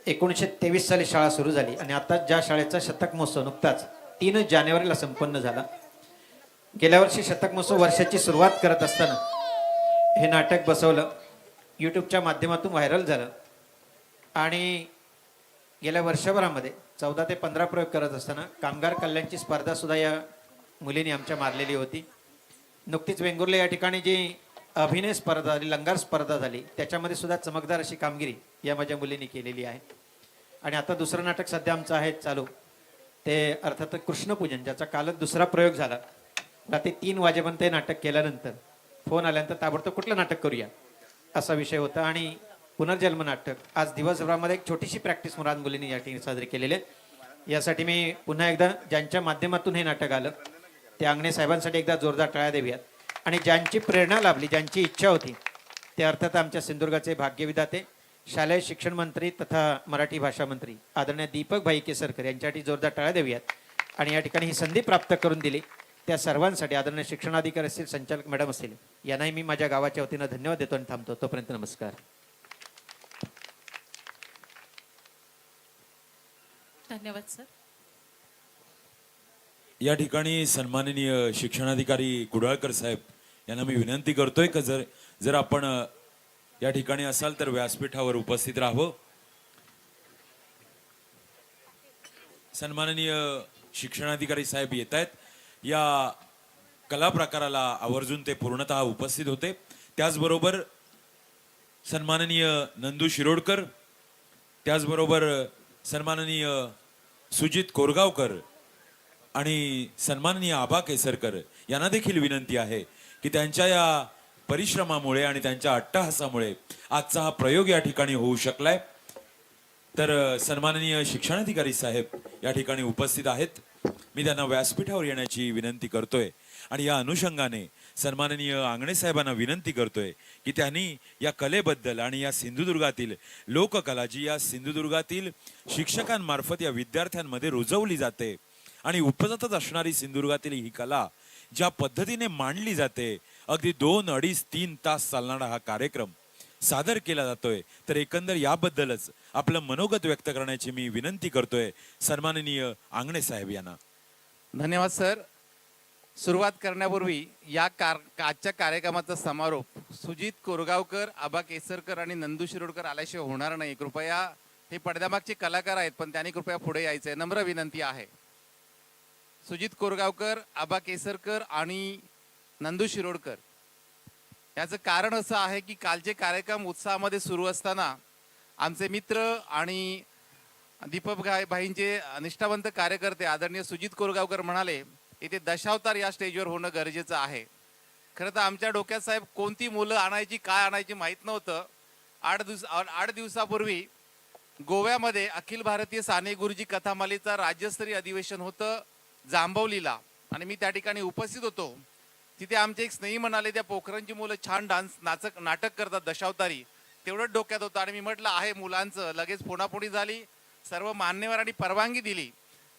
1923 साली शाळा सुरू झाली आणि आता ज्या शाळेचा शतक महोत्सव नुकताच 3 जानेवारीला संपन्न झाला. गेल्या वर्षी शतक महोत्सव वर्षाची सुरुवात करत असताना हे नाटक बसवलं, यूट्यूबच्या माध्यमातून व्हायरल झालं आणि गेल्या वर्षभरामध्ये 14 ते 15 प्रयोग करत असताना कामगार कल्याणची स्पर्धा सुद्धा या मुलीने आमच्या मारलेली होती. नुकतीच वेंगुर्ले या ठिकाणी जी अभिनय स्पर्धा झाली, लंगार स्पर्धा झाली, त्याच्यामध्ये सुद्धा चमकदार अशी कामगिरी या माझ्या मुलीने केलेली आहे. आणि आता दुसरं नाटक सध्या आमचं आहे चालू, ते अर्थात कृष्णपूजन, ज्याचा कालच दुसरा प्रयोग झाला. रात्री 3 वाजेपर्यंत हे नाटक केल्यानंतर फोन आल्यानंतर ताबडतोब कुठलं नाटक करूया असा विषय होता आणि पुनर्जन्म नाटक आज दिवसभरामध्ये एक छोटीशी प्रॅक्टिस मुराद मुलींनी या ठिकाणी साजरी केलेली आहे. यासाठी मी पुन्हा एकदा ज्यांच्या माध्यमातून हे नाटक आलं त्या अंगणे साहेबांसाठी एकदा जोरदार टाळ्या देऊयात. आणि ज्यांची प्रेरणा लाभली, ज्यांची इच्छा होती, ते अर्थात आमच्या सिंधुदुर्गाचे भाग्यविधाते शालेय शिक्षण मंत्री तथा मराठी भाषा मंत्री आदरणीय दीपक भाई केसरकर यांच्यासाठी जोरदार टाळ्या देऊयात. आणि या ठिकाणी ही संधी प्राप्त करून दिली त्या सर्वांसाठी आदरणीय शिक्षणाधिकारी असतील, संचालक मॅडम असतील, यांनाही मी माझ्या गावाच्या वतीनं धन्यवाद देतो आणि थांबतो. तोपर्यंत नमस्कार. धन्यवाद सर. या ठिकाणी सन्माननीय शिक्षणाधिकारी कुडाळकर साहेब यांना मी विनंती करतोय की जर आपण या ठिकाणी असाल तर व्यासपीठावर उपस्थित राहावं. सन्माननीय शिक्षणाधिकारी साहेब येत आहेत. या कला प्रकाराला आवर्जून ते पूर्णतः उपस्थित होते. त्याचबरोबर सन्माननीय नंदू शिरोडकर, त्याचबरोबर सन्माननीय सुजित कोरगावकर आणि सन्माननीय आबा केसरकर यांना देखील विनंती आहे की त्यांच्या या परिश्रमामुळे आणि त्यांच्या अट्टहासामुळे आजचा हा प्रयोग या ठिकाणी होऊ शकलाय. तर सन्माननीय शिक्षणाधिकारी साहेब या ठिकाणी उपस्थित आहेत. मी त्यांना व्यासपीठावर येण्याची विनंती करतोय आणि या अनुषंगाने सन्माननीय आंगणे साहेबांना विनंती करतोय की त्यांनी या कलेबद्दल आणि या सिंधुदुर्गातील लोककला जी या सिंधुदुर्गातील शिक्षकांमार्फत या विद्यार्थ्यांमध्ये रुजवली जाते आणि उपजतच असणारी सिंधुदुर्गातील ही कला ज्या पद्धतीने मांडली जाते, अगदी 2, 2.5, 3 तास चालणारा हा कार्यक्रम सादर केला जातोय, तर एकंदर याबद्दलच आपलं मनोगत व्यक्त करण्याची मी विनंती करतोय सन्माननीय आंगणे साहेब यांना. धन्यवाद सर. सुरुवात करण्यापूर्वी या आजच्या कार्यक्रमाचा समारोप सुजित कोरगावकर, आबा केसरकर आणि नंदू शिरोडकर आल्याशिवाय होणार नाही. कृपया, हे पडद्यामागचे कलाकार आहेत पण त्यांनी कृपया पुढे यायचंय, नम्र विनंती आहे. सुजित कोरगावकर, आबा केसरकर आणि नंदू शिरोडकर. याचं कारण असं आहे की कालचे कार्यक्रम उत्साहामध्ये सुरू असताना आमचे मित्र आणि दीपक भाईंचे निष्ठावंत कार्यकर्ते आदरणीय सुजित कोरगावकर म्हणाले इथे दशावतार या स्टेजवर होणं गरजेचं आहे. खरं तर आमच्या डोक्यात साहेब कोणती मुलं आणायची, काय आणायची माहीत नव्हतं. 8 दिवसापूर्वी गोव्यामध्ये अखिल भारतीय साने गुरुजी कथामालेचा राज्यस्तरीय अधिवेशन होतं जांभवलीला आणि मी त्या ठिकाणी उपस्थित होतो. तिथे आमचे एक स्नेही म्हणाले त्या पोखरणची मुलं छान नाटक करतात दशावतारी, तेवढंच डोक्यात होतं आणि मी म्हटलं आहे मुलांचं. लगेच फोनाफोनी झाली, सर्व मान्यवरांनी परवानगी दिली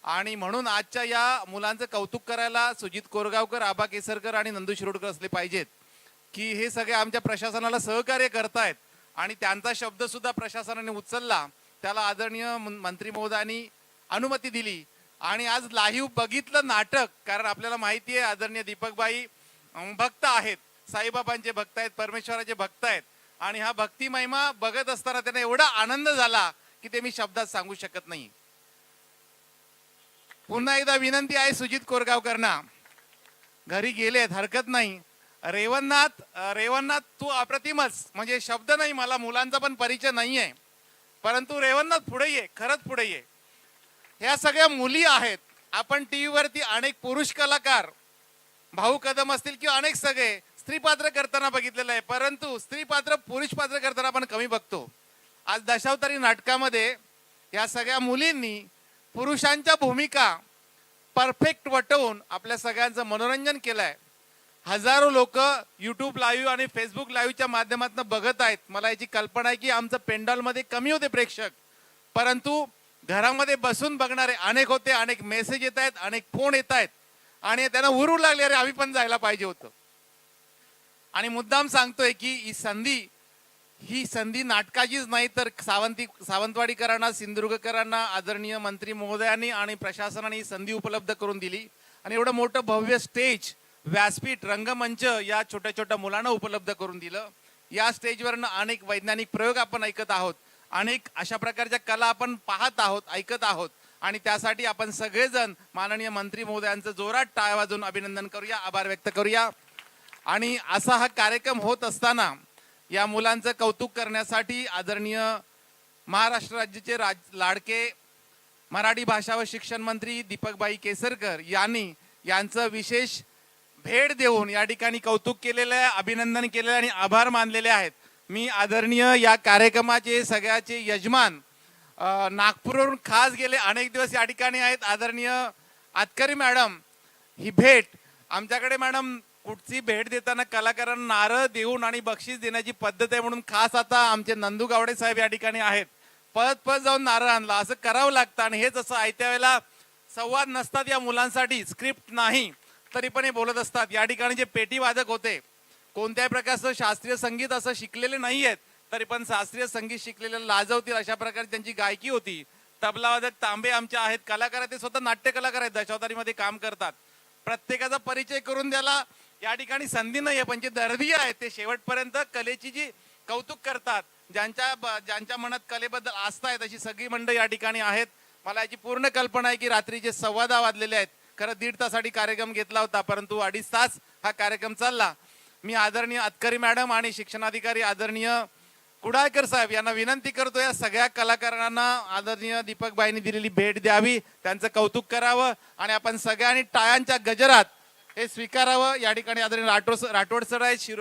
आणि म्हणून आजच्या या मुलांचं कौतुक करायला सुजित कोरगावकर, आबा केसरकर आणि नंदू शिरोडकर असले पाहिजेत की हे सगळे आमच्या प्रशासनाला सहकार्य करतायत आणि त्यांचा शब्द सुद्धा प्रशासनाने उचलला, त्याला आदरणीय मंत्री महोदयांनी अनुमती दिली आणि आज लाईव्ह बघितलं नाटक. कारण आपल्याला माहिती आहे आदरणीय दीपकबाई भक्त आहेत, साईबाबांचे भक्त आहेत, परमेश्वराचे भक्त आहेत आणि हा भक्ती महिमा बघत असताना त्यांना एवढा आनंद झाला की ते मी शब्दात सांगू शकत नाही. पुन्हा एकदा विनंती आहे सुजित कोरगावकरांना, घरी गेलेत हरकत नाही. रेवणनाथ तू अप्रतिमच, म्हणजे शब्द नाही, मला मुलांचा पण परिचय नाही आहे, परंतु रेवणनाथ पुढे ये, खरंच पुढे ये. ह्या सगळ्या मुली आहेत. आपण टीव्हीवरती अनेक पुरुष कलाकार, भाऊ कदम असतील किंवा अनेक सगळे स्त्री पात्र करताना बघितलेलं आहे, परंतु स्त्री पात्र पुरुष पात्र करताना आपण कमी बघतो. आज दशावतारी नाटकामध्ये या सगळ्या मुलींनी पुरुषांच्या भूमिका परफेक्ट वटवून आपल्या सगळ्यांचं मनोरंजन केलंय. हजारो लोक युट्यूब लाईव्ह आणि फेसबुक लाईव्हच्या माध्यमातून बघत आहेत. मला याची कल्पना आहे की आमचं पेंडॉलमध्ये कमी होते प्रेक्षक, परंतु घरामध्ये बसून बघणारे अनेक होते. अनेक मेसेज येत आहेत, अनेक फोन येत आहेत आणि त्यांना उरू लागले, अरे आम्ही पण जायला पाहिजे होतं. आणि मुद्दाम सांगतोय की ही संधी नाटकाचीच नाही तर सावंतवाडीकरांना, सिंधुदुर्गकरांना आदरणीय मंत्री महोदयांनी आणि प्रशासनाने ही संधी उपलब्ध करून दिली. आणि एवढं मोठं भव्य स्टेज, व्यासपीठ, रंगमंच या छोट्या छोट्या मुलांना उपलब्ध करून दिलं. या स्टेजवरनं अनेक वैज्ञानिक प्रयोग आपण ऐकत आहोत, अनेक अशा प्रकारच्या कला आपण पाहत आहोत, ऐकत आहोत. आणि त्यासाठी आपण सगळेजण माननीय मंत्री महोदयांचं जोरात टाळ्या वाजवून अभिनंदन करूया, आभार व्यक्त करूया. आणि असा हा कार्यक्रम होत असताना या मुलांचं कौतुक करण्यासाठी आदरणीय महाराष्ट्र राज्याचे लाडके मराठी भाषा व शिक्षण मंत्री दीपकबाई केसरकर यांचं विशेष भेट देऊन या ठिकाणी कौतुक केलेलं आहे, अभिनंदन केलेलं आहे आणि आभार मानलेले आहेत. मी आदरणीय या कार्यक्रमाचे सगळ्याचे यजमान नागपूरवरून खास गेले अनेक दिवस या ठिकाणी आहेत आदरणीय आतकरी मॅडम. ही भेट आमच्याकडे मॅडम कुठची भेट देताना कलाकारांना नारळ देऊन आणि बक्षीस देण्याची पद्धत आहे, म्हणून खास आता आमचे नंदू गावडे साहेब या ठिकाणी आहेत. पळत जाऊन नारळ आणला, असं करावं लागतं. आणि हेच असं आयत्या वेळेला संवाद नसतात या मुलांसाठी, स्क्रिप्ट नाही तरी पण हे बोलत असतात. या ठिकाणी जे पेटी वादक होते, कोणत्याही प्रकारचं शास्त्रीय संगीत असं शिकलेले नाही आहेत, तरी पण शास्त्रीय संगीत शिकलेले लाजवतील अशा प्रकारे त्यांची गायकी होती. तबला वादक तांबे आमचे आहेत, कलाकार ते स्वतः नाट्य कलाकार आहेत, दशावतारीमध्ये काम करतात. प्रत्येकाचा परिचय करून द्यायला या ठिकाणी संधी नाही आहे, पण जे दर्दी आहेत ते शेवटपर्यंत कलेची जी कौतुक करतात, ज्यांच्या मनात कलेबद्दल आस्था आहे तशी सगळी मंडळी या ठिकाणी आहेत. मला याची पूर्ण कल्पना आहे की रात्रीचे 10:15 वाजलेले आहेत. खरं 1.5 तासाठी कार्यक्रम घेतला होता, परंतु 2.5 तास हा कार्यक्रम चालला. मी आदरणीय आतकरी मॅडम आणि शिक्षणाधिकारी आदरणीय कुडाळकर साहेब यांना विनंती करतो, या सगळ्या कलाकारांना आदरणीय दीपकबाईंनी दिलेली भेट द्यावी, त्यांचं कौतुक करावं आणि आपण सगळ्यांनी टाळ्यांच्या गजरात हे स्वीकारावं. या ठिकाणी आदरणीय राठोड सर आहेत,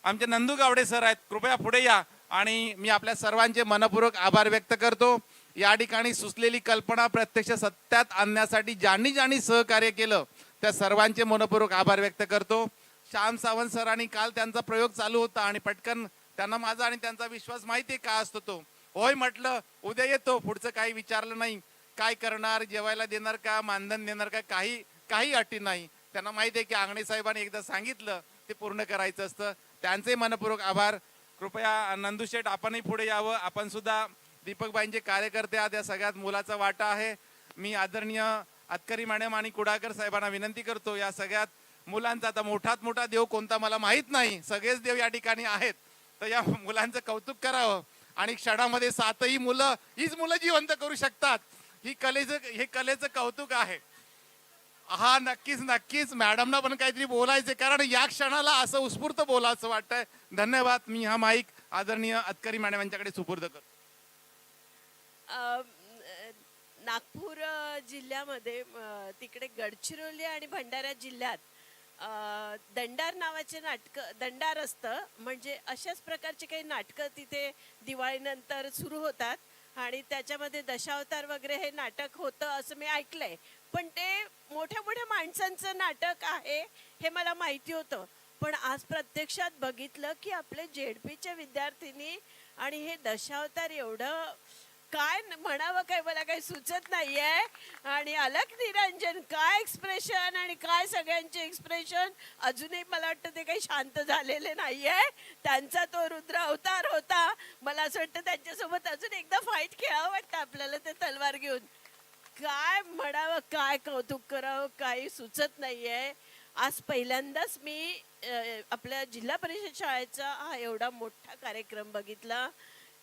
आमचे नंदू गावडे सर आहेत, कृपया पुढे या. आणि मी आपल्या सर्वांचे मनपूर्वक आभार व्यक्त करतो. या ठिकाणी सुचलेली कल्पना प्रत्यक्ष सत्यात आणण्यासाठी ज्यांनी सहकार्य केलं त्या सर्वांचे मनपूर्वक आभार व्यक्त करतो. श्याम सावंत सरांनी काल त्यांचा प्रयोग चालू होता आणि पटकन त्यांना माझा आणि त्यांचा विश्वास माहिती आहे का असतो तो. होय म्हटलं, उद्या येतो. पुढचं काही विचारलं नाही, काय करणार, जेवायला देणार का, मानधन देणार का, काही अटी नाही. त्यांना माहिती आहे की आंगणे साहेबांनी एकदा सांगितलं ते पूर्ण करायचं असतं. त्यांचे मनपूर्वक आभार. कृपया नंदू शेठ आपणही पुढे यावं. आपण सुद्धा दीपकबाईंचे कार्यकर्ते आहात, या सगळ्यात मुलाचा वाटा आहे. मी आदरणीय आतकरी मॅडम आणि कुडाळकर साहेबांना विनंती करतो, या सगळ्यात मुलांचा आता मोठात मोठा देव कोणता मला माहित नाही, सगळेच देव या ठिकाणी आहेत, तर या मुलांचं कौतुक करावं. आणि क्षणामध्ये 7ही मुलं हीच मुलं जिवंत करू शकतात. हे कलेचं कौतुक आहे. हा नक्कीच मॅडमना पण काहीतरी बोलायचं, कारण या क्षणाला असं उत्स्फूर्त बोलायचं वाटतंय. धन्यवाद. मी हा माईक आदरणीय आतकरी मॅडम यांच्याकडे सुपूर्द करतो. नागपूर जिल्ह्यामध्ये तिकडे गडचिरोली आणि भंडारा जिल्ह्यात दंडार नावाचे दंडार असतं, म्हणजे अशाच प्रकारचे काही नाटकं तिथे दिवाळीनंतर सुरू होतात आणि त्याच्यामध्ये दशावतार वगैरे हे नाटक होतं असं मी ऐकलंय. पण ते मोठ्या मोठ्या माणसांचं नाटक आहे हे मला माहिती होतं, पण आज प्रत्यक्षात बघितलं की आपले जेडपीच्या विद्यार्थिनी आणि हे दशावतार एवढं काय म्हणावं, काय मला काही सुचत नाहीये. आणि अलक निरंजन काय एक्सप्रेशन आणि काय सगळ्यांचे एक्सप्रेशन, अजूनही मला वाटतं ते काही शांत झालेले नाहीये. त्यांचा तो रुद्र अवतार होता. मला असं वाटतं त्यांच्यासोबत अजून एकदा फाईट खेळावं वाटतं आपल्याला ते तलवार घेऊन. काय म्हणावं, काय कौतुक करावं, काही सुचत नाहीये. आज पहिल्यांदाच मी आपल्या जिल्हा परिषद शाळेचा हा एवढा मोठा कार्यक्रम बघितला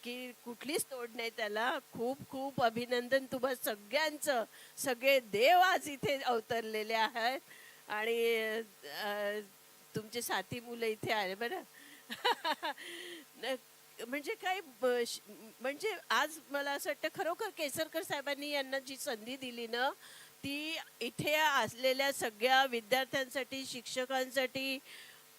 की कुठलीच तोड नाही त्याला. खूप खूप अभिनंदन तुम्हा सगळ्यांचं. सगळे देव आज इथे अवतरलेले आहेत आणि तुमचे साथी मुलं इथे आले बरं. म्हणजे काय म्हणजे आज मला असं वाटतं खरोखर केसरकर साहेबांनी यांना जी संधी दिली ना, ती इथे असलेल्या सगळ्या विद्यार्थ्यांसाठी, शिक्षकांसाठी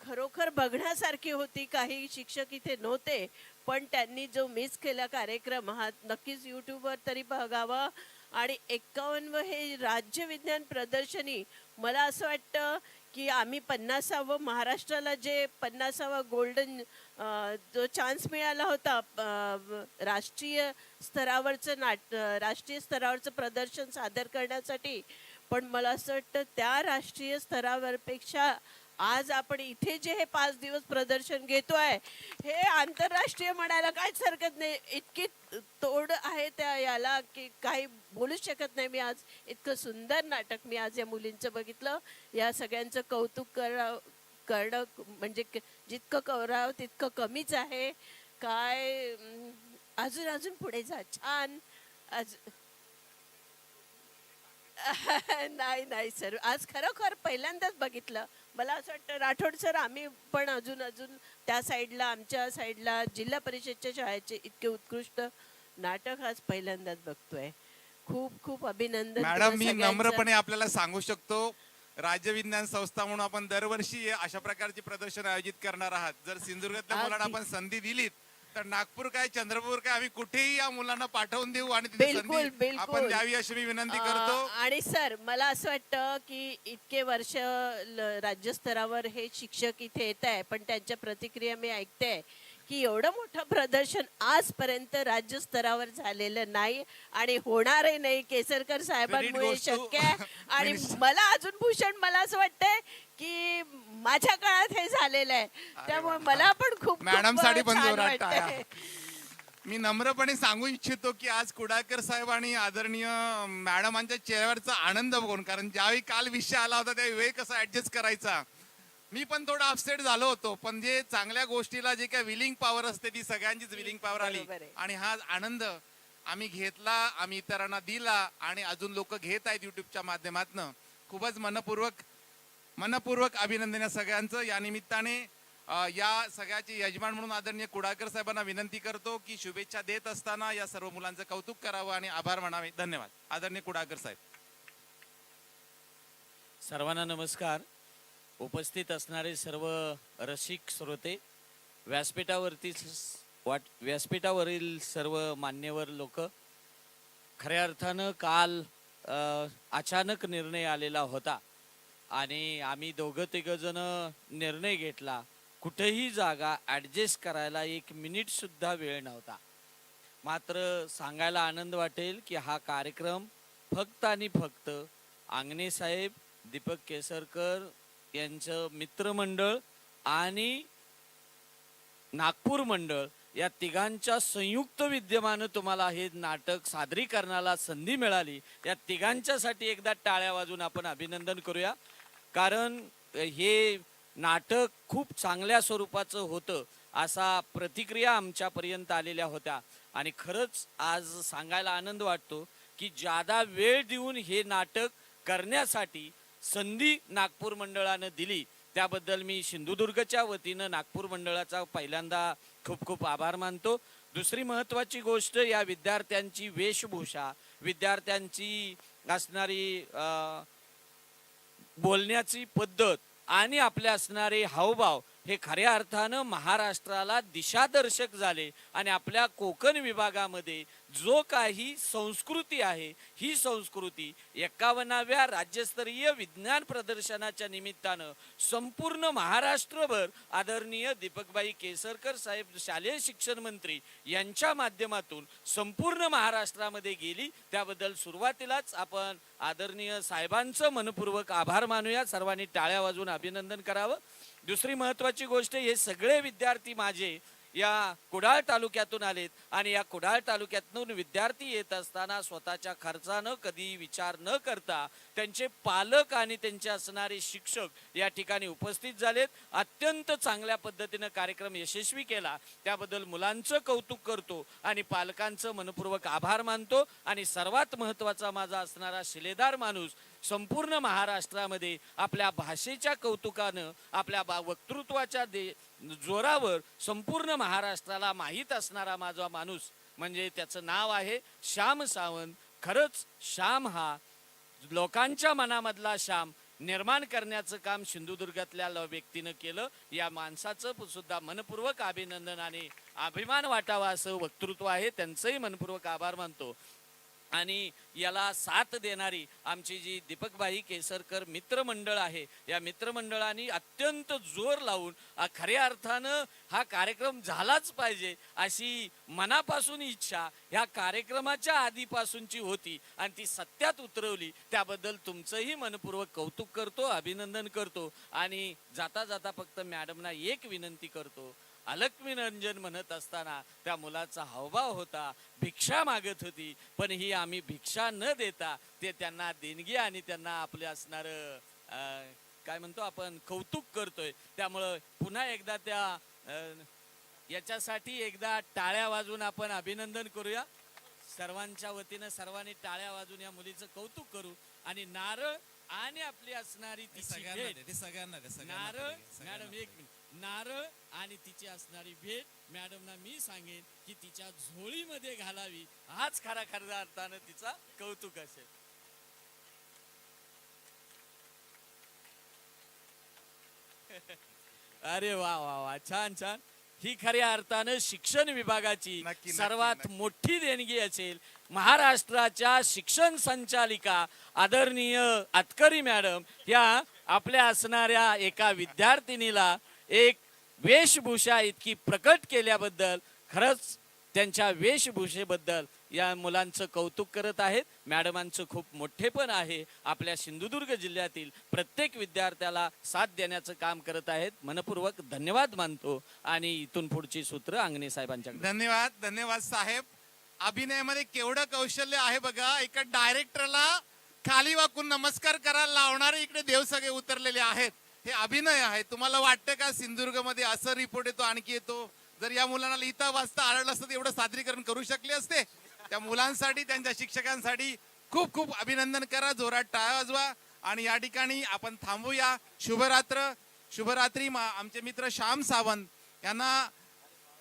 खरोखर बघण्यासारखी होती. काही शिक्षक इथे नव्हते, पण त्यांनी जो मिस केला कार्यक्रम हा नक्कीच यूट्यूबवर तरी बघावा. आणि 51 हे राज्य विज्ञान प्रदर्शनी, मला असं वाटतं की आम्ही 50वा महाराष्ट्राला जे 50वा गोल्डन जो चान्स मिळाला होता राष्ट्रीय स्तरावरचं राष्ट्रीय स्तरावरचं प्रदर्शन सादर करण्यासाठी, पण मला असं वाटतं त्या राष्ट्रीय स्तरावरपेक्षा आज आपण इथे जे हे 5 दिवस प्रदर्शन घेतोय हे आंतरराष्ट्रीय म्हणायला काहीच हरकत नाही. इतकी तोड आहे त्या याला की काही बोलूच शकत नाही. मी आज इतकं सुंदर नाटक मी आज या मुलींचं बघितलं. या सगळ्यांचं कौतुक करणं म्हणजे जितकं करावं तितकं कमीच आहे. काय अजून अजून पुढे जा, छान. नाही नाही सर, आज खरोखर पहिल्यांदाच बघितलं. मला असं वाटतं राठोड सर, आम्ही पण अजून त्या साईडला, आमच्या साईडला जिल्हा परिषदच्या शाळेचे इतके उत्कृष्ट नाटक आज पहिल्यांदाच बघतोय. खूप खूप अभिनंदन. मॅडम, मी सगळ्यांचं. नम्रपणे आपल्याला सांगू शकतो, राज्य विज्ञान संस्था म्हणून आपण दरवर्षी अशा प्रकारची प्रदर्शन आयोजित करणार आहात. जर सिंधुदुर्गातल्या मुलांना आपण संधी दिलीत तर नागपूर काय, चंद्रपूर काय, आम्ही कुठेही या मुलांना पाठवून देऊ आणि तिथे बिलकुल संधी आपण द्यावी अशी मी विनंती करतो. आणि सर, मला असं वाटतं की इतके वर्ष राज्यस्तरावर हे शिक्षक इथे येत आहे, पण त्यांच्या प्रतिक्रिया मी ऐकते की एवढं मोठं प्रदर्शन आजपर्यंत राज्यस्तरावर झालेलं नाही आणि होणारही नाही. केसरकर साहेबांमुळे Credit goes to शक्य आहे. आणि minister. मला अजून भूषण, मला असं वाटतंय की माझ्या काळात हे झालेलं आहे, त्यामुळे मला पण खूप मॅडम साठी पण छान जोरात टाळ्या. वाटतंय. मी नम्रपणे सांगू इच्छितो की आज कुडाळकर साहेब आणि आदरणीय मॅडमांच्या चेहऱ्यावरचा आनंद बघून, कारण ज्यावेळी काल विषय आला होता त्यावेळी वेळ कसा ऍडजस्ट करायचा, मी पण थोडा अपसेट झालो होतो. पण जे चांगल्या गोष्टीला जे काय विलिंग पॉवर असते ती सगळ्यांचीच विलिंग पॉवर आली बरोबर आहे. आणि हा आनंद आम्ही घेतला, आम्ही इतरांना दिला आणि अजून लोक घेत आहेत युट्यूबच्या माध्यमातून. खूपच मनपूर्वक अभिनंदन या सगळ्यांचं. या निमित्ताने या सगळ्याचे यजमान म्हणून आदरणीय कुडाळकर साहेबांना विनंती करतो की शुभेच्छा देत असताना या सर्व मुलांचं कौतुक करावं आणि आभार मानावे. धन्यवाद. आदरणीय कुडाळकर साहेब. सर्वांना नमस्कार. उपस्थित असणारे सर्व रसिक श्रोते, व्यासपीठावरील सर्व मान्यवर लोक, खऱ्या अर्थानं काल अचानक निर्णय आलेला होता आणि आम्ही दोघं तिघं जण निर्णय घेतला. कुठेही जागा ॲडजस्ट करायला 1 मिनिट सुद्धा वेळ नव्हता. मात्र सांगायला आनंद वाटेल की हा कार्यक्रम फक्त आणि फक्त आंगणे साहेब, दीपक केसरकर यांचं मित्रमंडळ आणि नागपूर मंडळ या तिघांच्या संयुक्त विद्यमानं तुम्हाला हे नाटक सादरीकरणाला संधी मिळाली. या तिघांच्यासाठी एकदा टाळ्या वाजून आपण अभिनंदन करूया, कारण हे नाटक खूप चांगल्या स्वरूपाचं होतं असा प्रतिक्रिया आमच्यापर्यंत आलेल्या होत्या. आणि खरंच आज सांगायला आनंद वाटतो की जादा वेळ देऊन हे नाटक करण्यासाठी संधी नागपूर मंडळानं दिली. त्याबद्दल मी सिंधुदुर्गच्या वतीनं नागपूर मंडळाचा पहिल्यांदा खूप खूप आभार मानतो. दुसरी महत्त्वाची गोष्ट, या विद्यार्थ्यांची वेशभूषा, विद्यार्थ्यांची असणारी बोलण्याची पद्धत आणि आपले असणारे हावभाव हे खऱ्या अर्थानं महाराष्ट्राला दिशादर्शक झाले. आणि आपल्या कोकण विभागामध्ये जो काही संस्कृती आहे, ही संस्कृती 51व्या राज्यस्तरीय विज्ञान प्रदर्शनाच्या निमित्तानं संपूर्ण महाराष्ट्रभर आदरणीय दीपकबाई केसरकर साहेब, शालेय शिक्षण मंत्री यांच्या माध्यमातून संपूर्ण महाराष्ट्रामध्ये गेली. त्याबद्दल सुरुवातीलाच आपण आदरणीय साहेबांचं मनपूर्वक आभार मानूया. सर्वांनी टाळ्या वाजवून अभिनंदन करावं. दुसरी महत्त्वाची गोष्ट, हे सगळे विद्यार्थी माझे या कुडाळ तालुक्यातून आलेत आणि या कुडाळ तालुक्यातून विद्यार्थी येत असताना स्वतःच्या खर्चानं कधी विचार न करता त्यांचे पालक आणि त्यांचे असणारे शिक्षक या ठिकाणी उपस्थित झालेत. अत्यंत चांगल्या पद्धतीनं कार्यक्रम यशस्वी केला, त्याबद्दल मुलांचं कौतुक करतो आणि पालकांचं मनपूर्वक आभार मानतो. आणि सर्वात महत्त्वाचा माझा असणारा शिलेदार माणूस, संपूर्ण महाराष्ट्रामध्ये आपल्या भाषेच्या कौतुकानं, आपल्या वक्तृत्वाच्या जोरावर संपूर्ण महाराष्ट्राला माहीत असणारा माझा माणूस म्हणजे त्याचं नाव आहे श्याम सावंत. खरंच श्याम हा लोकांच्या मनामधला श्याम निर्माण करण्याचं काम सिंधुदुर्गातल्या व्यक्तीनं केलं. या माणसाचं सुद्धा मनपूर्वक अभिनंदन आणि अभिमान वाटावा असं वक्तृत्व आहे. त्यांचंही मनपूर्वक आभार मानतो. आणि याला साथ देणारी आमची जी दीपकबाई केसरकर मित्रमंडळ आहे, या मित्रमंडळाने अत्यंत जोर लावून खऱ्या अर्थानं हा कार्यक्रम झालाच पाहिजे अशी मनापासून इच्छा ह्या कार्यक्रमाच्या आधीपासूनची होती आणि ती सत्यात उतरवली. त्याबद्दल तुमचंही मनपूर्वक कौतुक करतो, अभिनंदन करतो. आणि जाता जाता फक्त मॅडमना एक विनंती करतो. अलक्ष्मी निरंजन म्हणत असताना त्या मुलाचा हावभाव होता, भिक्षा मागत होती, पण ही आम्ही भिक्षा न देता ते त्यांना देणगी आणि त्यांना आपले असणार काय म्हणतो आपण कौतुक करतोय. त्यामुळं पुन्हा एकदा त्या याच्यासाठी एकदा टाळ्या वाजवून आपण अभिनंदन करूया. सर्वांच्या वतीनं सर्वांनी टाळ्या वाजून या मुलीचं कौतुक करू. आणि नारळ आणि आपली असणारी तिची भेट, नारळ मॅडम एक मिनिट, नारळ आणि तिची असणारी भेट मॅडमना मी सांगेन की तिच्या झोळीमध्ये घालावी. हाच खऱ्या अर्थानं तिचा कौतुक असेल. अरे वा वा वा, छान छान. ही खऱ्या अर्थानं शिक्षण विभागाची सर्वात मोठी देणगी असेल. महाराष्ट्राच्या शिक्षण संचालिका आदरणीय अतकरी मॅडम या आपल्या असणाऱ्या एका विद्यार्थिनीला एक वेशभूषा इतकी प्रकट केल्याबद्दल खरंच त्यांच्या वेशभूषेबद्दल या मुलांचं कौतुक करत आहेत. मॅडमांचं खूप मोठेपण आहे. आपल्या सिंधुदुर्ग जिल्ह्यातील प्रत्येक विद्यार्थ्याला साथ देण्याचं काम करत आहेत. मनपूर्वक धन्यवाद मानतो. आणि इथून पुढची सूत्र अंगणे साहेबांच्या. धन्यवाद, धन्यवाद साहेब. अभिनयामध्ये केवढं कौशल्य आहे बघा. एका डायरेक्टरला खाली वाकून नमस्कार करायला लावणारे इकडे देव सगळे उतरलेले आहेत. हे अभिनय आहे. तुम्हाला वाटतं का सिंधुदुर्ग मध्ये असं रिपोर्ट येतो, आणखी येतो? जर या मुलांना लिहिता वाचता आढळलं असतं तर एवढं सादरीकरण करू शकले असते. त्या मुलांसाठी, त्यांच्या शिक्षकांसाठी खूप खूप अभिनंदन करा, जोरात टाळ्या वाजवा. आणि या ठिकाणी आपण थांबूया. शुभरात्री. आमचे मित्र श्याम सावंत यांना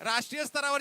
राष्ट्रीय स्तरावर